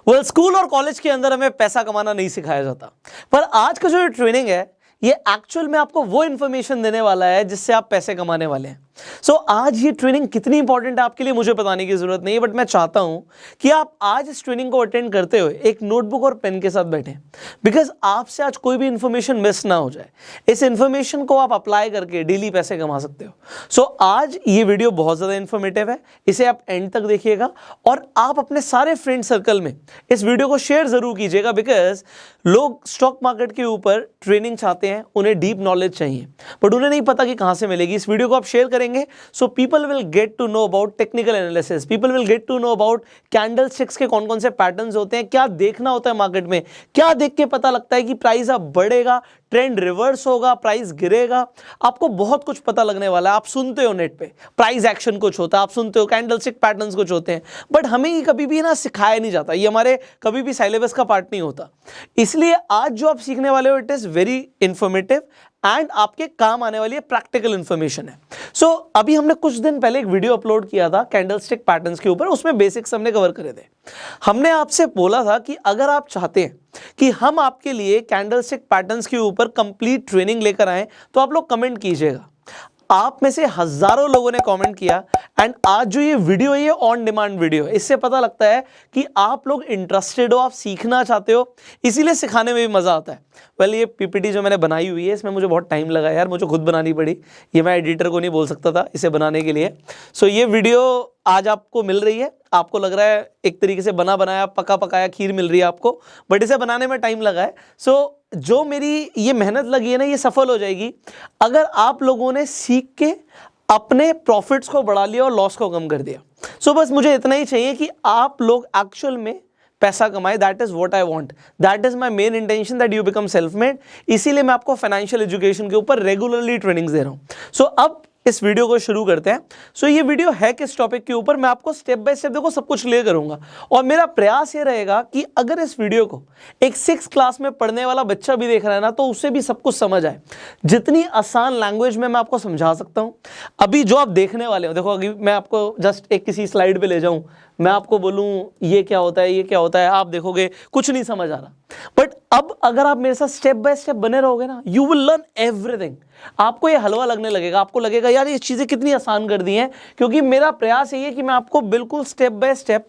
School और college के अंदर हमें पैसा कमाना नहीं सिखाया जाता, पर आज का जो ट्रेनिंग है ये एक्चुअल में आपको वो इन्फॉर्मेशन देने वाला है जिससे आप पैसे कमाने वाले हैं। आज ये ट्रेनिंग कितनी इंपॉर्टेंट है आपके लिए मुझे बताने की जरूरत नहीं है, बट मैं चाहता हूं कि आप आज इस ट्रेनिंग को अटेंड करते हुए एक नोटबुक और पेन के साथ बैठें, बिकॉज आपसे आज कोई भी इंफॉर्मेशन मिस ना हो जाए। इस इंफॉर्मेशन को आप अप्लाई करके डेली पैसे कमा सकते हो। आज ये वीडियो बहुत ज़्यादा इंफॉर्मेटिव है, इसे आप एंड तक देखिएगा और आप अपने सारे फ्रेंड सर्कल में इस वीडियो को शेयर जरूर कीजिएगा, बिकॉज लोग स्टॉक मार्केट के ऊपर ट्रेनिंग चाहते हैं, उन्हें डीप नॉलेज चाहिए, बट उन्हें नहीं पता कि कहाँ से मिलेगी। इस वीडियो को आप शेयर करेंगे so people will get to know about technical analysis, people will get to know about candlesticks के कौन कौन से पैटर्न्स होते हैं, क्या देखना होता है मार्केट में, क्या देख के पता लगता है कि प्राइस अब बढ़ेगा, ट्रेंड रिवर्स होगा, प्राइस गिरेगा। आपको बहुत कुछ पता लगने वाला है। आप सुनते हो नेट पे प्राइस एक्शन कुछ होता है, आप सुनते हो कैंडलस्टिक पैटर्न्स कुछ होते हैं, बट हमें ये कभी भी ना सिखाया नहीं जाता, ये हमारे कभी भी सिलेबस का पार्ट नहीं होता। इसलिए आज जो आप सीखने वाले हो it is very informative and आपके काम आने वाली प्रैक्टिकल इंफॉर्मेशन है। अभी हमने कुछ दिन पहले एक वीडियो अपलोड किया था कैंडलस्टिक पैटर्न्स के ऊपर, उसमें बेसिक्स हमने कवर करे थे। हमने आपसे बोला था कि अगर आप चाहते हैं कि हम आपके लिए कैंडलस्टिक पैटर्न्स के ऊपर कंप्लीट ट्रेनिंग लेकर आए तो आप लोग कमेंट कीजिएगा। आप में से हजारों लोगों ने कमेंट किया एंड आज जो ये वीडियो है ये ऑन डिमांड वीडियो है। इससे पता लगता है कि आप लोग इंटरेस्टेड हो, आप सीखना चाहते हो, इसीलिए सिखाने में भी मजा आता है। ये पीपीटी जो मैंने बनाई हुई है इसमें मुझे बहुत टाइम लगा यार, मुझे खुद बनानी पड़ी, ये मैं एडिटर को नहीं बोल सकता था इसे बनाने के लिए। ये वीडियो आज आपको मिल रही है, आपको लग रहा है एक तरीके से बना बनाया पका पकाया खीर मिल रही है आपको, बट इसे बनाने में टाइम लगा है। जो मेरी ये मेहनत लगी है ना ये सफल हो जाएगी अगर आप लोगों ने सीख के अपने प्रॉफिट्स को बढ़ा लिया और लॉस को कम कर दिया। बस मुझे इतना ही चाहिए कि आप लोग एक्चुअल में पैसा कमाए। That is what I want, that is my main intention that you become self made. इसीलिए मैं आपको फाइनेंशियल एजुकेशन के ऊपर रेगुलरली ट्रेनिंग्स दे रहा हूं। अब इस वीडियो को शुरू करते हैं। ये वीडियो है किस टॉपिक के ऊपर, मैं आपको स्टेप बाय स्टेप देखो सब कुछ क्लियर करूंगा और मेरा प्रयास ये रहेगा कि अगर इस वीडियो को एक 6th क्लास में पढ़ने वाला बच्चा भी देख रहा है ना तो उससे भी सब कुछ समझ आए। जितनी आसान लैंग्वेज में मैं आपको समझा सकता हूं। अभी जो आप देखने वाले हो, देखो अभी मैं आपको जस्ट एक किसी स्लाइड पे ले जाऊं, मैं आपको बोलूं ये क्या होता है ये क्या होता है, आप देखोगे कुछ नहीं समझ आ रहा, बट अब अगर आप मेरे साथ स्टेप बाय स्टेप बने रहोगे ना यू विल लर्न एवरीथिंग। आपको ये हलवा लगने लगेगा, आपको लगेगा यार ये चीजें कितनी आसान कर दी हैं, क्योंकि मेरा प्रयास ये है कि मैं आपको बिल्कुल स्टेप बाय स्टेप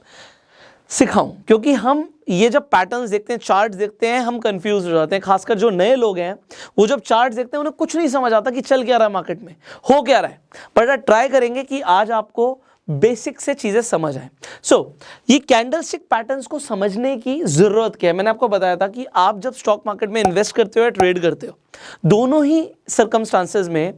सिखाऊं। क्योंकि हम ये जब पैटर्न्स देखते हैं, चार्ट्स देखते हैं, हम कंफ्यूज हो जाते हैं। खासकर जो नए लोग हैं वो जब चार्ट्स देखते हैं उन्हें कुछ नहीं समझ आता कि चल क्या रहा है मार्केट में, हो क्या रहा है। बट ट्राई करेंगे कि आज आपको बेसिक से चीजें समझ आए। ये कैंडलस्टिक पैटर्न्स को समझने की जरूरत क्या है, मैंने आपको बताया था कि आप जब स्टॉक मार्केट में इन्वेस्ट करते हो या ट्रेड करते हो, दोनों ही सर्कमस्टांसेस में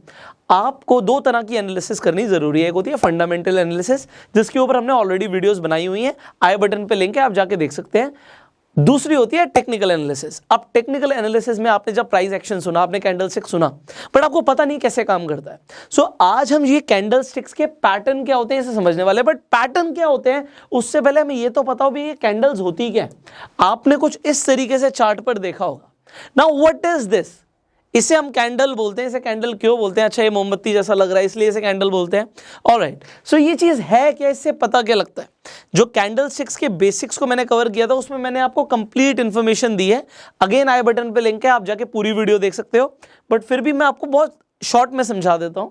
आपको दो तरह की एनालिसिस करनी जरूरी है। एक होती है फंडामेंटल एनालिसिस, जिसके ऊपर हमने ऑलरेडी वीडियोस बनाई हुई हैं, आई बटन पे लिंक है, आप जाके देख सकते हैं। दूसरी होती है टेक्निकल एनालिसिस। अब टेक्निकल एनालिसिस में आपने जब प्राइस एक्शन सुना, आपने कैंडलस्टिक सुना, बट आपको पता नहीं कैसे काम करता है। आज हम ये कैंडलस्टिक्स के पैटर्न क्या होते हैं इसे समझने वाले हैं। बट पैटर्न क्या होते हैं उससे पहले हमें ये तो पता हो भी ये कैंडल्स होती क्या है। आपने कुछ इस तरीके से चार्ट पर देखा होगा। नाउ व्हाट इज दिस, इसे हम कैंडल बोलते हैं। इसे कैंडल क्यों बोलते हैं? अच्छा ये मोमबत्ती जैसा लग रहा है इसलिए इसे कैंडल बोलते हैं। ऑलराइट, ये चीज है क्या, इससे पता क्या लगता है? जो कैंडलस्टिक्स के बेसिक्स को मैंने कवर किया था उसमें मैंने आपको कंप्लीट इंफॉर्मेशन दी है। अगेन आई बटन पे लिंक है, आप जाके पूरी वीडियो देख सकते हो, बट फिर भी मैं आपको बहुत शॉर्ट में समझा देता हूं।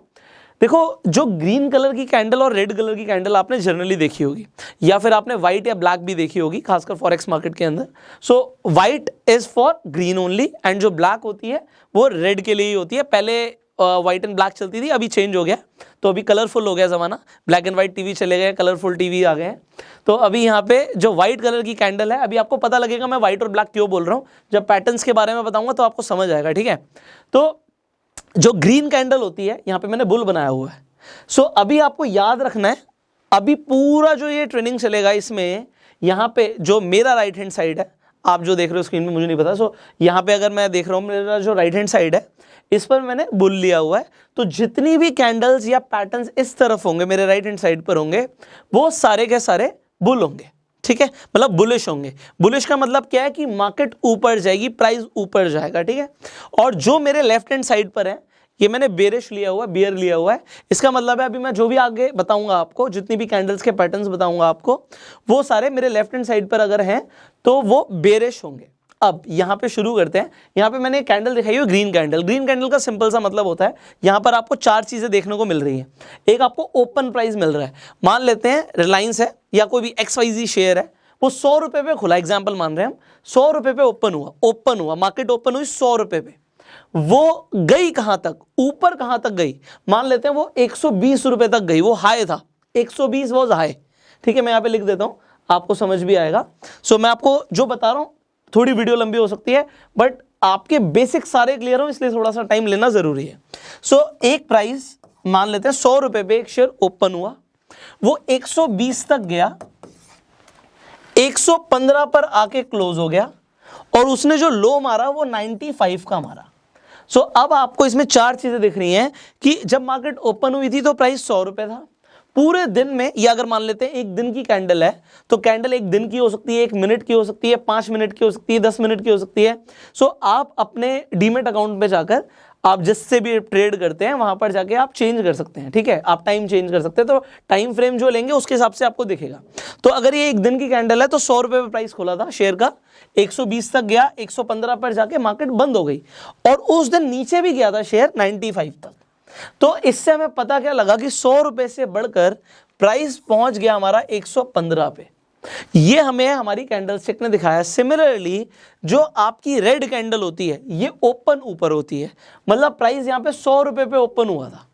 देखो, जो ग्रीन कलर की कैंडल और रेड कलर की कैंडल आपने जनरली देखी होगी, या फिर आपने व्हाइट या ब्लैक भी देखी होगी, खासकर फॉरेक्स मार्केट के अंदर। White is for green only and जो ब्लैक होती है वो रेड के लिए ही होती है। पहले व्हाइट एंड ब्लैक चलती थी, अभी चेंज हो गया, तो अभी कलरफुल हो गया ज़माना, ब्लैक एंड व्हाइट टीवी चले गए, कलरफुल टीवी आ गए हैं। तो अभी यहाँ पे जो व्हाइट कलर की कैंडल है, अभी आपको पता लगेगा मैं व्हाइट और ब्लैक क्यों बोल रहा हूँ, जब पैटर्न्स के बारे में बताऊंगा तो आपको समझ आएगा, ठीक है। तो जो ग्रीन कैंडल होती है, यहाँ पे मैंने बुल बनाया हुआ है। अभी आपको याद रखना है, अभी पूरा जो ये ट्रेनिंग चलेगा इसमें यहाँ पे जो मेरा राइट हैंड साइड है, आप जो देख रहे हो स्क्रीन में मुझे नहीं पता, यहाँ पे अगर मैं देख रहा हूँ मेरा जो राइट हैंड साइड है इस पर मैंने बुल लिया हुआ है। तो जितनी भी कैंडल्स या पैटर्न्स इस तरफ होंगे मेरे राइट हैंड साइड पर होंगे वो सारे के सारे बुल होंगे, ठीक है, मतलब बुलिश होंगे। बुलिश का मतलब क्या है कि मार्केट ऊपर जाएगी, प्राइस ऊपर जाएगा, ठीक है। और जो मेरे लेफ्ट हैंड साइड पर है ये मैंने बेरिश लिया हुआ है, बियर लिया हुआ है। इसका मतलब है अभी मैं जो भी आगे बताऊंगा आपको, जितनी भी कैंडल्स के पैटर्न्स बताऊंगा आपको, वो सारे मेरे लेफ्ट हैंड साइड पर अगर हैं तो वो बेरिश होंगे। अब यहाँ पे शुरू करते हैं। यहाँ पे मैंने कैंडल दिखाई है ग्रीन कैंडल। ग्रीन कैंडल का सिंपल सा मतलब होता है, यहाँ पर आपको चार चीजें देखने को मिल रही हैं। एक आपको ओपन प्राइस मिल रहा है, मान लेते हैं रिलायंस है या कोई भी XYZ शेयर है, वो 100 रुपए पे खुला, एग्जाम्पल मान रहे हैं हम, 100 रुपए पे ओपन हुआ, मार्केट ओपन हुई 100 रुपए पे। वो गई कहां तक, ऊपर कहां तक गई, मान लेते हैं वो 120 रुपए तक गई, वो हाई था, 120 वॉज हाई। ठीक है, मैं यहाँ पे लिख देता हूं, आपको समझ भी आएगा। सो मैं आपको जो बता रहा हूं, थोड़ी वीडियो लंबी हो सकती है बट आपके बेसिक सारे क्लियर हो, इसलिए थोड़ा सा टाइम लेना जरूरी है। सो एक प्राइस मान लेते हैं 100 रुपए पे एक शेयर ओपन हुआ, वो 120 तक गया, 115 पर आके क्लोज हो गया और उसने जो लो मारा वो 95 का मारा। सो अब आपको इसमें चार चीजें दिख रही हैं कि जब मार्केट ओपन हुई थी तो प्राइस 100 रुपए था, पूरे दिन में, या अगर मान लेते हैं एक दिन की कैंडल है तो कैंडल एक दिन की हो सकती है, 1 मिनट की हो सकती है, 5 मिनट की हो सकती है, 10 मिनट की हो सकती है। सो आप अपने डीमेट अकाउंट पे जाकर आप जिससे भी ट्रेड करते हैं वहां पर जाके आप चेंज कर सकते हैं। ठीक है, आप टाइम चेंज कर सकते हैं, तो टाइम फ्रेम जो लेंगे उसके हिसाब से आपको दिखेगा। तो अगर ये एक दिन की कैंडल है तो 100 रुपए पे प्राइस खोला था शेयर का, 120 तक गया, 115 पर जाके मार्केट बंद हो गई और उस दिन नीचे भी गया था शेयर 95 तक। तो इससे हमें पता क्या लगा कि 100 रुपए से बढ़कर प्राइस पहुंच गया हमारा 115 पे। ये हमें हमारी कैंडलस्टिक ने दिखाया। सिमिलरली जो आपकी रेड कैंडल होती है ये ओपन ऊपर होती है, मतलब प्राइस यहां पे 100 रुपए पे ओपन हुआ था,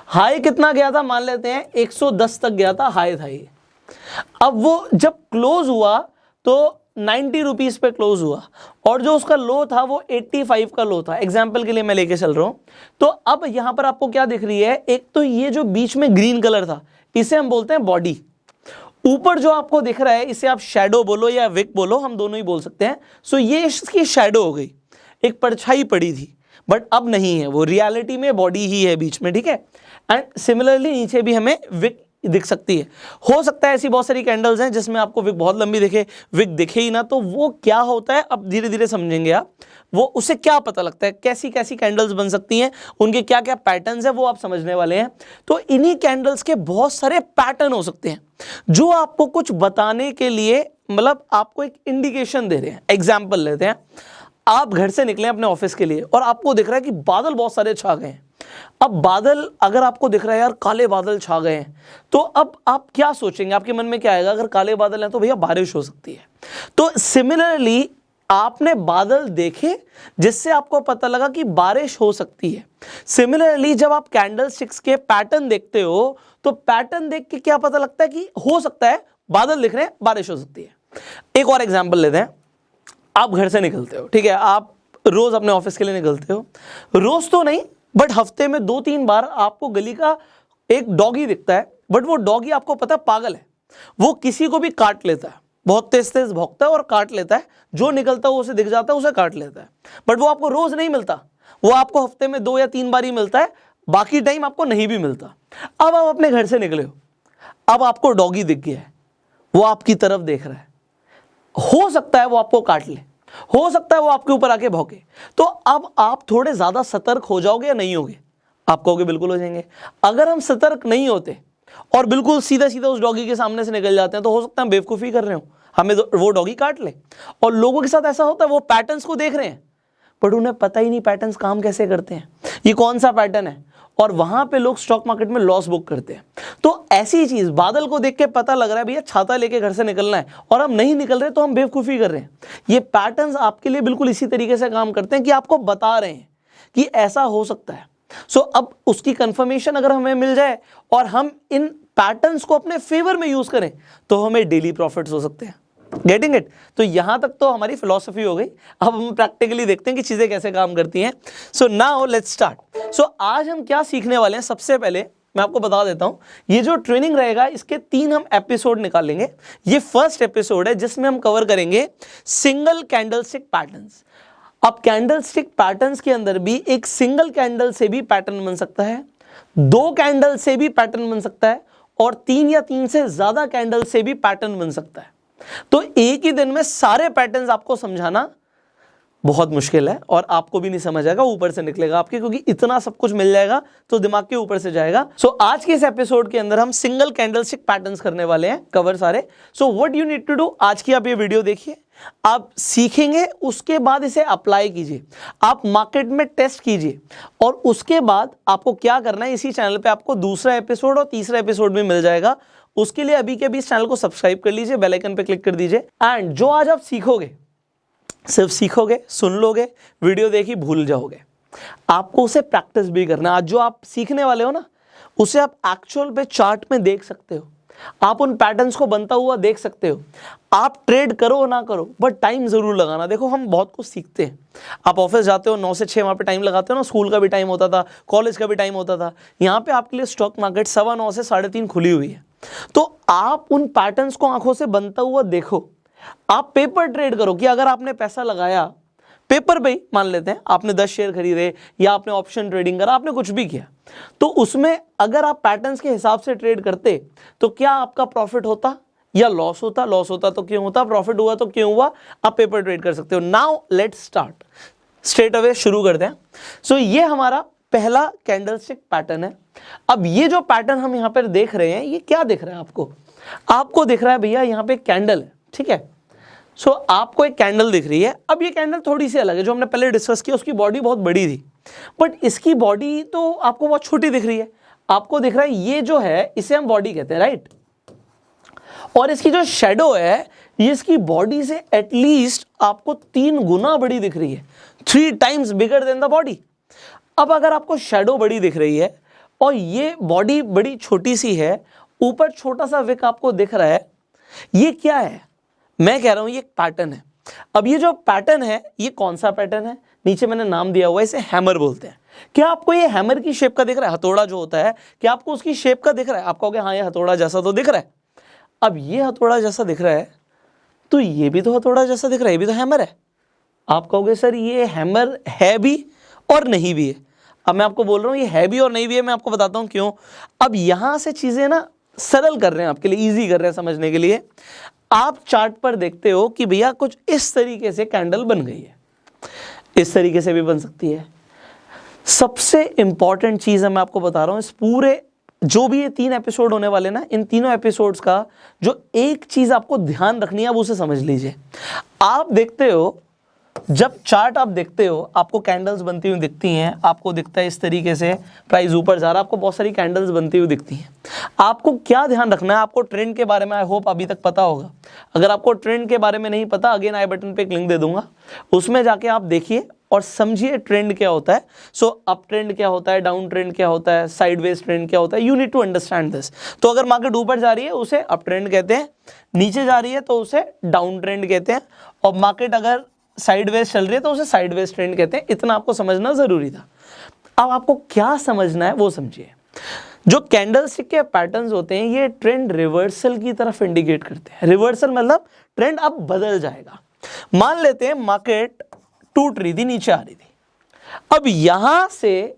हाई कितना गया था, मान लेते हैं 110 तक गया था, हाई था ये। अब वो जब क्लोज हुआ तो 90 रुपीज पे क्लोज हुआ और जो उसका लो था वो 85 का लो था, एग्जाम्पल के लिए मैं लेके चल रहा हूं। तो अब यहां पर आपको क्या दिख रही है, एक तो ये जो बीच में ग्रीन कलर था इसे हम बोलते हैं बॉडी, ऊपर जो आपको दिख रहा है इसे आप शैडो बोलो या विक बोलो, हम दोनों ही बोल सकते हैं। सो ये इसकी शैडो हो गई, एक परछाई पड़ी थी बट अब नहीं है, वो रियलिटी में बॉडी ही है बीच में। ठीक है, एंड सिमिलरली नीचे भी हमें विक दिख सकती है। हो सकता है ऐसी बहुत सारी कैंडल्स हैं जिसमें आपको विक बहुत लंबी दिखे, विक दिखे ही ना, तो वो क्या होता है अब धीरे धीरे समझेंगे आप, वो उससे क्या पता लगता है, कैसी कैसी कैंडल्स बन सकती हैं, उनके क्या क्या पैटर्न्स हैं वो आप समझने वाले हैं। तो इन्हीं कैंडल्स के बहुत सारे पैटर्न हो सकते हैं जो आपको कुछ बताने के लिए, मतलब आपको एक इंडिकेशन दे रहे हैं। एग्जाम्पल लेते हैं, आप घर से निकले अपने ऑफिस के लिए और आपको दिख रहा है कि बादल बहुत सारे छा गए हैं। अब बादल अगर आपको दिख रहा है यार काले बादल छा गए हैं, तो अब आप क्या सोचेंगे, आपके मन में क्या आएगा, अगर काले बादल हैं तो भैया बारिश हो सकती है। तो सिमिलरली आपने बादल देखे जिससे आपको पता लगा कि बारिश हो सकती है। सिमिलरली जब आप कैंडलस्टिक्स के पैटर्न देखते हो तो पैटर्न देख के क्या पता लगता है कि हो सकता है बादल दिख रहे हैं, बारिश हो सकती है। एक और एग्जाम्पल लेते हैं, आप घर से निकलते हो, ठीक है, आप रोज अपने ऑफिस के लिए निकलते हो, रोज तो नहीं बट हफ्ते में 2-3 बार आपको गली का एक डॉगी दिखता है, बट वो डॉगी आपको पता है पागल है, वो किसी को भी काट लेता है, बहुत तेज तेज भौंकता है और काट लेता है, जो निकलता है वो उसे दिख जाता है, उसे काट लेता है, बट वो आपको रोज नहीं मिलता, वो आपको हफ्ते में 2 या 3 बार ही मिलता है, बाकी टाइम आपको नहीं भी मिलता। अब आप अपने घर से निकले हो, अब आपको डॉगी दिख गया है, वो आपकी तरफ देख रहा है, हो सकता है वो आपको काट ले, हो सकता है वो आपके ऊपर आके भौंके, तो अब आप थोड़े ज्यादा सतर्क हो जाओगे या नहीं होगे? आप कहोगे बिल्कुल हो जाएंगे। अगर हम सतर्क नहीं होते और बिल्कुल सीधा सीधा उस डॉगी के सामने से निकल जाते हैं तो हो सकता है हम बेवकूफी कर रहे हो, हमें वो डॉगी काट ले। और लोगों के साथ ऐसा होता है, वो पैटर्न्स को देख रहे हैं बट उन्हें पता ही नहीं पैटर्न्स काम कैसे करते हैं, ये कौन सा पैटर्न है, और वहां पे लोग स्टॉक मार्केट में लॉस बुक करते हैं। तो ऐसी चीज, बादल को देख के पता लग रहा है भैया छाता लेके घर से निकलना है और हम नहीं निकल रहे तो हम बेवकूफी कर रहे हैं। ये पैटर्न्स आपके लिए बिल्कुल इसी तरीके से काम करते हैं कि आपको बता रहे हैं कि ऐसा हो सकता है। सो अब उसकी कंफर्मेशन अगर हमें मिल जाए और हम इन पैटर्न्स को अपने फेवर में यूज करें तो हमें डेली प्रॉफिट्स हो सकते हैं। Getting it? तो यहां तक तो हमारी फिलॉसफी हो गई, अब हम प्रैक्टिकली देखते हैं कि चीजें कैसे काम करती हैं। So now let's start. So आज हम क्या सीखने वाले हैं, सबसे पहले मैं आपको बता देता हूं, ये जो ट्रेनिंग रहेगा इसके 3 हम एपिसोड निकालेंगे। ये फर्स्ट एपिसोड है जिसमें हम कवर करेंगे सिंगल कैंडलस्टिक पैटर्न्स। अब कैंडलस्टिक पैटर्न्स के अंदर भी एक सिंगल कैंडल से भी पैटर्न बन सकता है, 2 कैंडल से भी पैटर्न बन सकता है और 3 या 3 से ज्यादा कैंडल से भी पैटर्न बन सकता है। तो एक ही दिन में सारे पैटर्न्स आपको समझाना बहुत मुश्किल है और आपको भी नहीं समझ आएगा, ऊपर से निकलेगा आपके, क्योंकि इतना सब कुछ मिल जाएगा तो दिमाग के ऊपर से जाएगा। सो आज के इस एपिसोड के अंदर हम सिंगल कैंडलस्टिक पैटर्न्स करने वाले हैं, कवर सारे। So what you need to do, आज की आप ये वीडियो देखिए, आप सीखेंगे, उसके बाद इसे अप्लाई कीजिए, आप मार्केट में टेस्ट कीजिए, और उसके बाद आपको क्या करना है, इसी चैनल पे आपको दूसरा एपिसोड और तीसरा एपिसोड भी मिल जाएगा। उसके लिए अभी के अभी इस चैनल को सब्सक्राइब कर लीजिए, बेल आइकन पे क्लिक कर दीजिए। एंड जो आज आप सीखोगे, सिर्फ सीखोगे, सुन लोगे, वीडियो देखी भूल जाओगे, आपको उसे प्रैक्टिस भी करना है। आज जो आप सीखने वाले हो ना, उसे आप एक्चुअल पे चार्ट में देख सकते हो, आप उन पैटर्न्स को बनता हुआ देख सकते हो। आप ट्रेड करो ना करो, बट टाइम जरूर लगाना। देखो हम बहुत कुछ सीखते हैं, आप ऑफिस जाते हो 9 से 6 वहाँ पे टाइम लगाते हो ना, स्कूल का भी टाइम होता था, कॉलेज का भी टाइम होता था। यहाँ पे आपके लिए स्टॉक मार्केट 9:15 से 3:30 खुली हुई है, तो आप उन पैटर्न्स को आंखों से बनता हुआ देखो। आप पेपर ट्रेड करो कि अगर आपने पैसा लगाया पेपर पे ही, मान लेते हैं आपने 10 शेयर खरीदे या आपने ऑप्शन ट्रेडिंग करा, आपने कुछ भी किया, तो उसमें अगर आप पैटर्न्स के हिसाब से ट्रेड करते तो क्या आपका प्रॉफिट होता या लॉस होता? लॉस होता तो क्यों होता, प्रॉफिट हुआ तो क्यों हुआ? आप पेपर ट्रेड कर सकते हो। Now let's start, straight away शुरू करते हैं। सो ये हमारा पहला कैंडलस्टिक पैटर्न है। अब ये जो पैटर्न हम यहाँ पर देख रहे हैं, ये क्या दिख रहा है आपको? आपको दिख रहा है भैया यहाँ पे कैंडल है, ठीक है। सो आपको एक कैंडल दिख रही है। अब ये कैंडल थोड़ी सी अलग है, जो हमने पहले डिस्कस किया उसकी बॉडी बहुत बड़ी थी, बट इसकी बॉडी तो आपको बहुत छोटी दिख रही है। आपको दिख रहा है ये जो है इसे हम बॉडी कहते हैं, राइट। और इसकी जो शेडो है ये इसकी बॉडी से एटलीस्ट आपको 3 गुना बड़ी दिख रही है, 3 times bigger than the body. अब अगर आपको शेडो बड़ी दिख रही है और ये बॉडी बड़ी छोटी सी है, ऊपर छोटा सा विक आपको दिख रहा है, ये क्या है? मैं कह रहा हूं ये एक पैटर्न है। अब ये जो पैटर्न है ये कौन सा पैटर्न है? नीचे मैंने नाम दिया हुआ है, इसे हैमर बोलते हैं। क्या आपको ये हैमर की शेप का दिख रहा है? हथौड़ा जो होता है, क्या आपको उसकी शेप का दिख रहा है? आप कहोगे हाँ ये हथौड़ा जैसा तो दिख रहा है। अब ये हथौड़ा जैसा दिख रहा है तो ये भी तो हथौड़ा जैसा दिख रहा है, ये भी तो हैमर है। आप कहोगे सर ये हैमर है भी और नहीं भी है। अब मैं आपको बोल रहा हूँ ये है भी और नहीं भी है, मैं आपको बताता हूँ क्यों। अब यहां से चीजें ना सरल कर रहे हैं आपके लिए, ईजी कर रहे हैं समझने के लिए। आप चार्ट पर देखते हो कि भैया कुछ इस तरीके से कैंडल बन गई है, इस तरीके से भी बन सकती है। सबसे इंपॉर्टेंट चीज है, मैं आपको बता रहा हूं, इस पूरे जो भी ये 3 एपिसोड होने वाले ना, इन तीनों एपिसोड्स का जो एक चीज आपको ध्यान रखनी है, आप उसे समझ लीजिए। आप देखते हो, जब चार्ट आप देखते हो, आपको कैंडल्स बनती हुई दिखती हैं, आपको दिखता है इस तरीके से प्राइस ऊपर जा रहा है, आपको बहुत सारी कैंडल्स बनती हुई दिखती हैं। आपको क्या ध्यान रखना है? आपको ट्रेंड के बारे में आई होप अभी तक पता होगा। अगर आपको ट्रेंड के बारे में नहीं पता, अगेन आई बटन पे एक लिंक दे दूंगा, उसमें जाके आप देखिए और समझिए ट्रेंड क्या होता है। सो अप ट्रेंड क्या होता है, डाउन ट्रेंड क्या होता है, साइडवेज ट्रेंड क्या होता है, you need to understand this. तो अगर मार्केट ऊपर जा रही है उसे अप ट्रेंड कहते हैं, नीचे जा रही है तो उसे डाउन ट्रेंड कहते हैं, और मार्केट अगर साइडवेज चल रही है तो उसे साइडवेज ट्रेंड कहते हैं। इतना आपको समझना जरूरी था। अब आपको क्या समझना है वो समझिए। जो कैंडलस्टिक के पैटर्न्स होते हैं ये ट्रेंड रिवर्सल की तरफ इंडिकेट करते हैं। रिवर्सल मतलब ट्रेंड अब बदल जाएगा। मान लेते हैं मार्केट टूट रही थी, नीचे आ रही थी, अब यहां से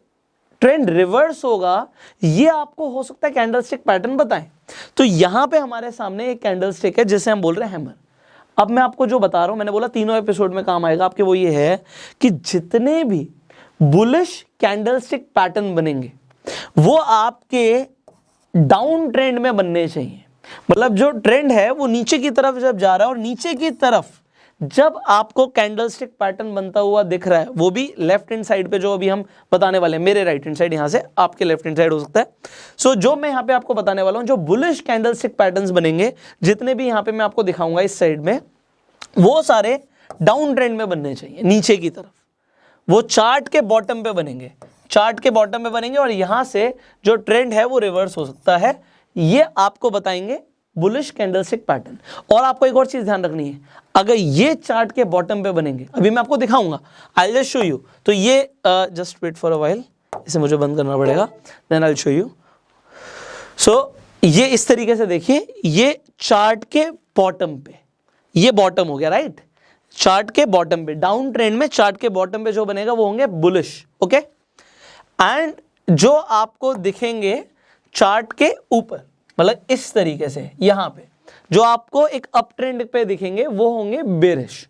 ट्रेंड रिवर्स होगा, ये आपको हो सकता है कैंडलस्टिक पैटर्न बताएं। तो यहां पे हमारे सामने एक कैंडलस्टिक है जिसे हम बोल रहे हैं हैमर। अब मैं आपको जो बता रहा हूं, मैंने बोला तीनों एपिसोड में काम आएगा आपके, वो ये है कि जितने भी बुलिश कैंडलस्टिक पैटर्न बनेंगे वो आपके डाउन ट्रेंड में बनने चाहिए। मतलब जो ट्रेंड है वो नीचे की तरफ जब जा रहा है, और नीचे की तरफ जब आपको कैंडलस्टिक पैटर्न बनता हुआ दिख रहा है, वो भी लेफ्ट हैंड साइड पे, जो अभी हम बताने वाले हैं, मेरे राइट हैंड साइड, यहां से आपके लेफ्ट हैंड साइड हो सकता है। सो जो मैं यहां पे आपको बताने वाला हूं, जो बुलिश कैंडलस्टिक पैटर्न्स बनेंगे, जितने भी यहां पे मैं आपको दिखाऊंगा इस साइड में, वो सारे डाउन ट्रेंड में बनने चाहिए, नीचे की तरफ। वो चार्ट के बॉटम पे बनेंगे, चार्ट के बॉटम पे बनेंगे, और यहां से जो ट्रेंड है वो रिवर्स हो सकता है। ये आपको बताएंगे बुलिश कैंडलस्टिक पैटर्न। और आपको एक और चीज ध्यान रखनी है, अगर ये चार्ट के बॉटम पे बनेंगे, अभी मैं आपको दिखाऊंगा, आई जस्ट शो यू। तो ये just wait for a while, इसे मुझे बंद करना पड़ेगा, then I will show you. So ये इस तरीके से देखिए, ये चार्ट के बॉटम पे, ये बॉटम हो गया, राइट। चार्ट के बॉटम पे, डाउन ट्रेंड में चार्ट के बॉटम पे जो बनेगा वो होंगे बुलिश, ओके। एंड जो आपको दिखेंगे चार्ट के ऊपर, मतलब इस तरीके से, यहां पे जो आपको एक अप ट्रेंड पे दिखेंगे वो होंगे बेरिश।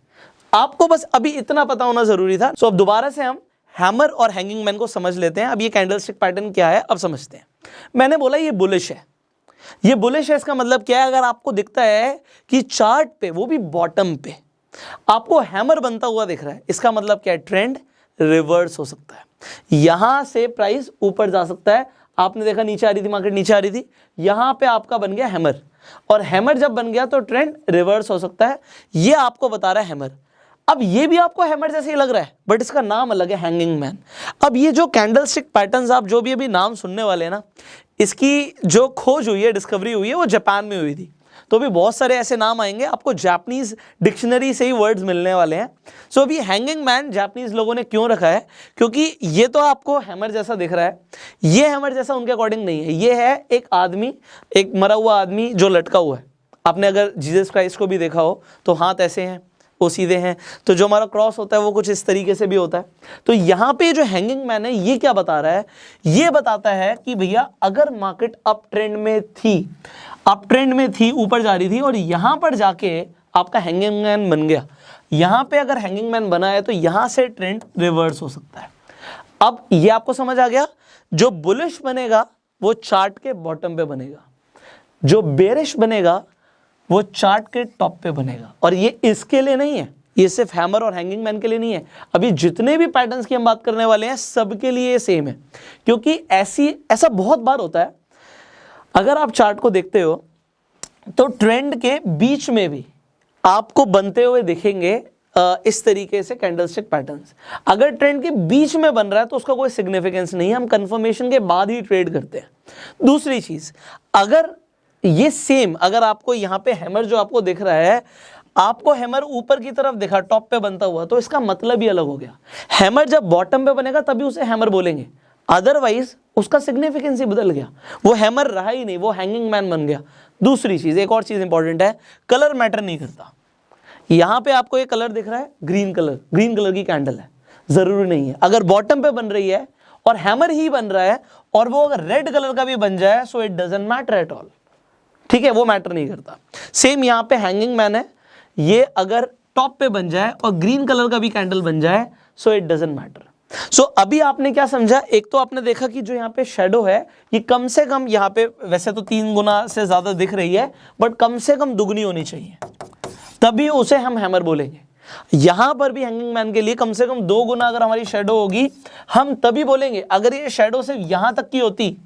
आपको बस अभी इतना पता होना जरूरी था। सो अब दोबारा से हम हैमर और हैंगिंग मैन को समझ लेते हैं। अब ये कैंडलस्टिक पैटर्न क्या है अब समझते हैं। मैंने बोला ये बुलिश है, ये बुलिश है, इसका मतलब क्या है? अगर आपको दिखता है कि चार्ट पे, वो भी बॉटम पे, आपको हैमर बनता हुआ दिख रहा है, इसका मतलब क्या है? ट्रेंड रिवर्स हो सकता है, यहां से प्राइस ऊपर जा सकता है। आपने देखा नीचे आ रही थी, मार्केट नीचे आ रही थी, यहां पे आपका बन गया हैमर, और हैमर जब बन गया तो ट्रेंड रिवर्स हो सकता है। ये आपको बता रहा है हैमर। अब ये भी आपको हैमर जैसे ही लग रहा है, बट इसका नाम अलग है, हैंगिंग मैन। अब ये जो कैंडलस्टिक पैटर्न्स आप जो भी अभी नाम सुनने वाले हैं ना, इसकी जो खोज हुई है, डिस्कवरी हुई है, वो जापान में हुई थी। तो भी बहुत सारे ऐसे नाम आएंगे, आपको जापानीज डिक्शनरी से ही वर्ड्स मिलने वाले हैं। सो अभी हैंगिंग मैन जापानीज लोगों ने क्यों रखा है? क्योंकि ये तो आपको हैमर जैसा दिख रहा है, ये हैमर जैसा उनके अकॉर्डिंग नहीं है। ये है एक आदमी, एक मरा हुआ आदमी जो लटका हुआ है। आपने अगर जीसस क्राइस्ट को भी देखा हो तो हाथ ऐसे हैं, वो सीधे हैं, तो जो हमारा क्रॉस होता है वो कुछ इस तरीके से भी होता है। तो यहाँ पे जो हैंगिंग मैन है ये क्या बता रहा है? ये बताता है कि भैया अगर मार्केट अप ट्रेंड में थी, अप ट्रेंड में थी, ऊपर जा रही थी, और यहाँ पर जाके आपका हैंगिंग मैन बन गया, यहाँ पे अगर हैंगिंग मैन बना है तो यहाँ से ट्रेंड रिवर्स हो सकता है। अब ये आपको समझ आ गया? जो बुलिश बनेगा वो चार्ट के बॉटम पे बनेगा, जो बेरिश बनेगा वो चार्ट के टॉप पे बनेगा। और ये इसके लिए नहीं है, ये सिर्फ हैमर और हैंगिंग मैन के लिए नहीं है, अभी जितने भी पैटर्न्स की हम बात करने वाले हैं सबके लिए सेम है। क्योंकि ऐसा बहुत बार होता है, अगर आप चार्ट को देखते हो तो ट्रेंड के बीच में भी आपको बनते हुए दिखेंगे इस तरीके से कैंडलस्टिक पैटर्न्स। अगर ट्रेंड के बीच में बन रहा है तो उसका कोई सिग्निफिकेंस नहीं है, हम कंफर्मेशन के बाद ही ट्रेड करते हैं। दूसरी चीज, अगर ये सेम, अगर आपको यहाँ पे हैमर जो आपको दिख रहा है, आपको हैमर ऊपर की तरफ दिखा, टॉप पे बनता हुआ, तो इसका मतलब ही अलग हो गया। हैमर जब बॉटम पे बनेगा तभी उसे हैमर बोलेंगे, अदरवाइज उसका सिग्निफिकेंस ही बदल गया, वो हैमर रहा ही नहीं, वो हैंगिंग मैन बन गया। दूसरी चीज, एक और चीज इंपॉर्टेंट है, कलर मैटर नहीं करता। यहां पे आपको ये कलर दिख रहा है, ग्रीन कलर, ग्रीन कलर की कैंडल है, जरूरी नहीं है। अगर बॉटम पे बन रही है और हैमर ही बन रहा है और वो अगर रेड कलर का भी बन जाए, so it doesn't matter at all, ठीक है, वो मैटर नहीं करता। सेम यहां पे हैंगिंग मैन है, ये अगर टॉप पे बन जाए और ग्रीन कलर का भी कैंडल बन जाए, सो इट डजंट मैटर। सो अभी आपने क्या समझा? एक तो आपने देखा कि जो यहाँ पे शेडो है ये कम से कम, यहाँ पे वैसे तो 3 गुना से ज्यादा दिख रही है, बट कम से कम दुगनी होनी चाहिए, तभी उसे हम हैमर बोलेंगे। यहां पर भी हैंगिंग मैन के लिए कम से कम 2 गुना अगर हमारी शेडो होगी, हम तभी बोलेंगे। अगर ये शेडो सिर्फ यहां तक की होती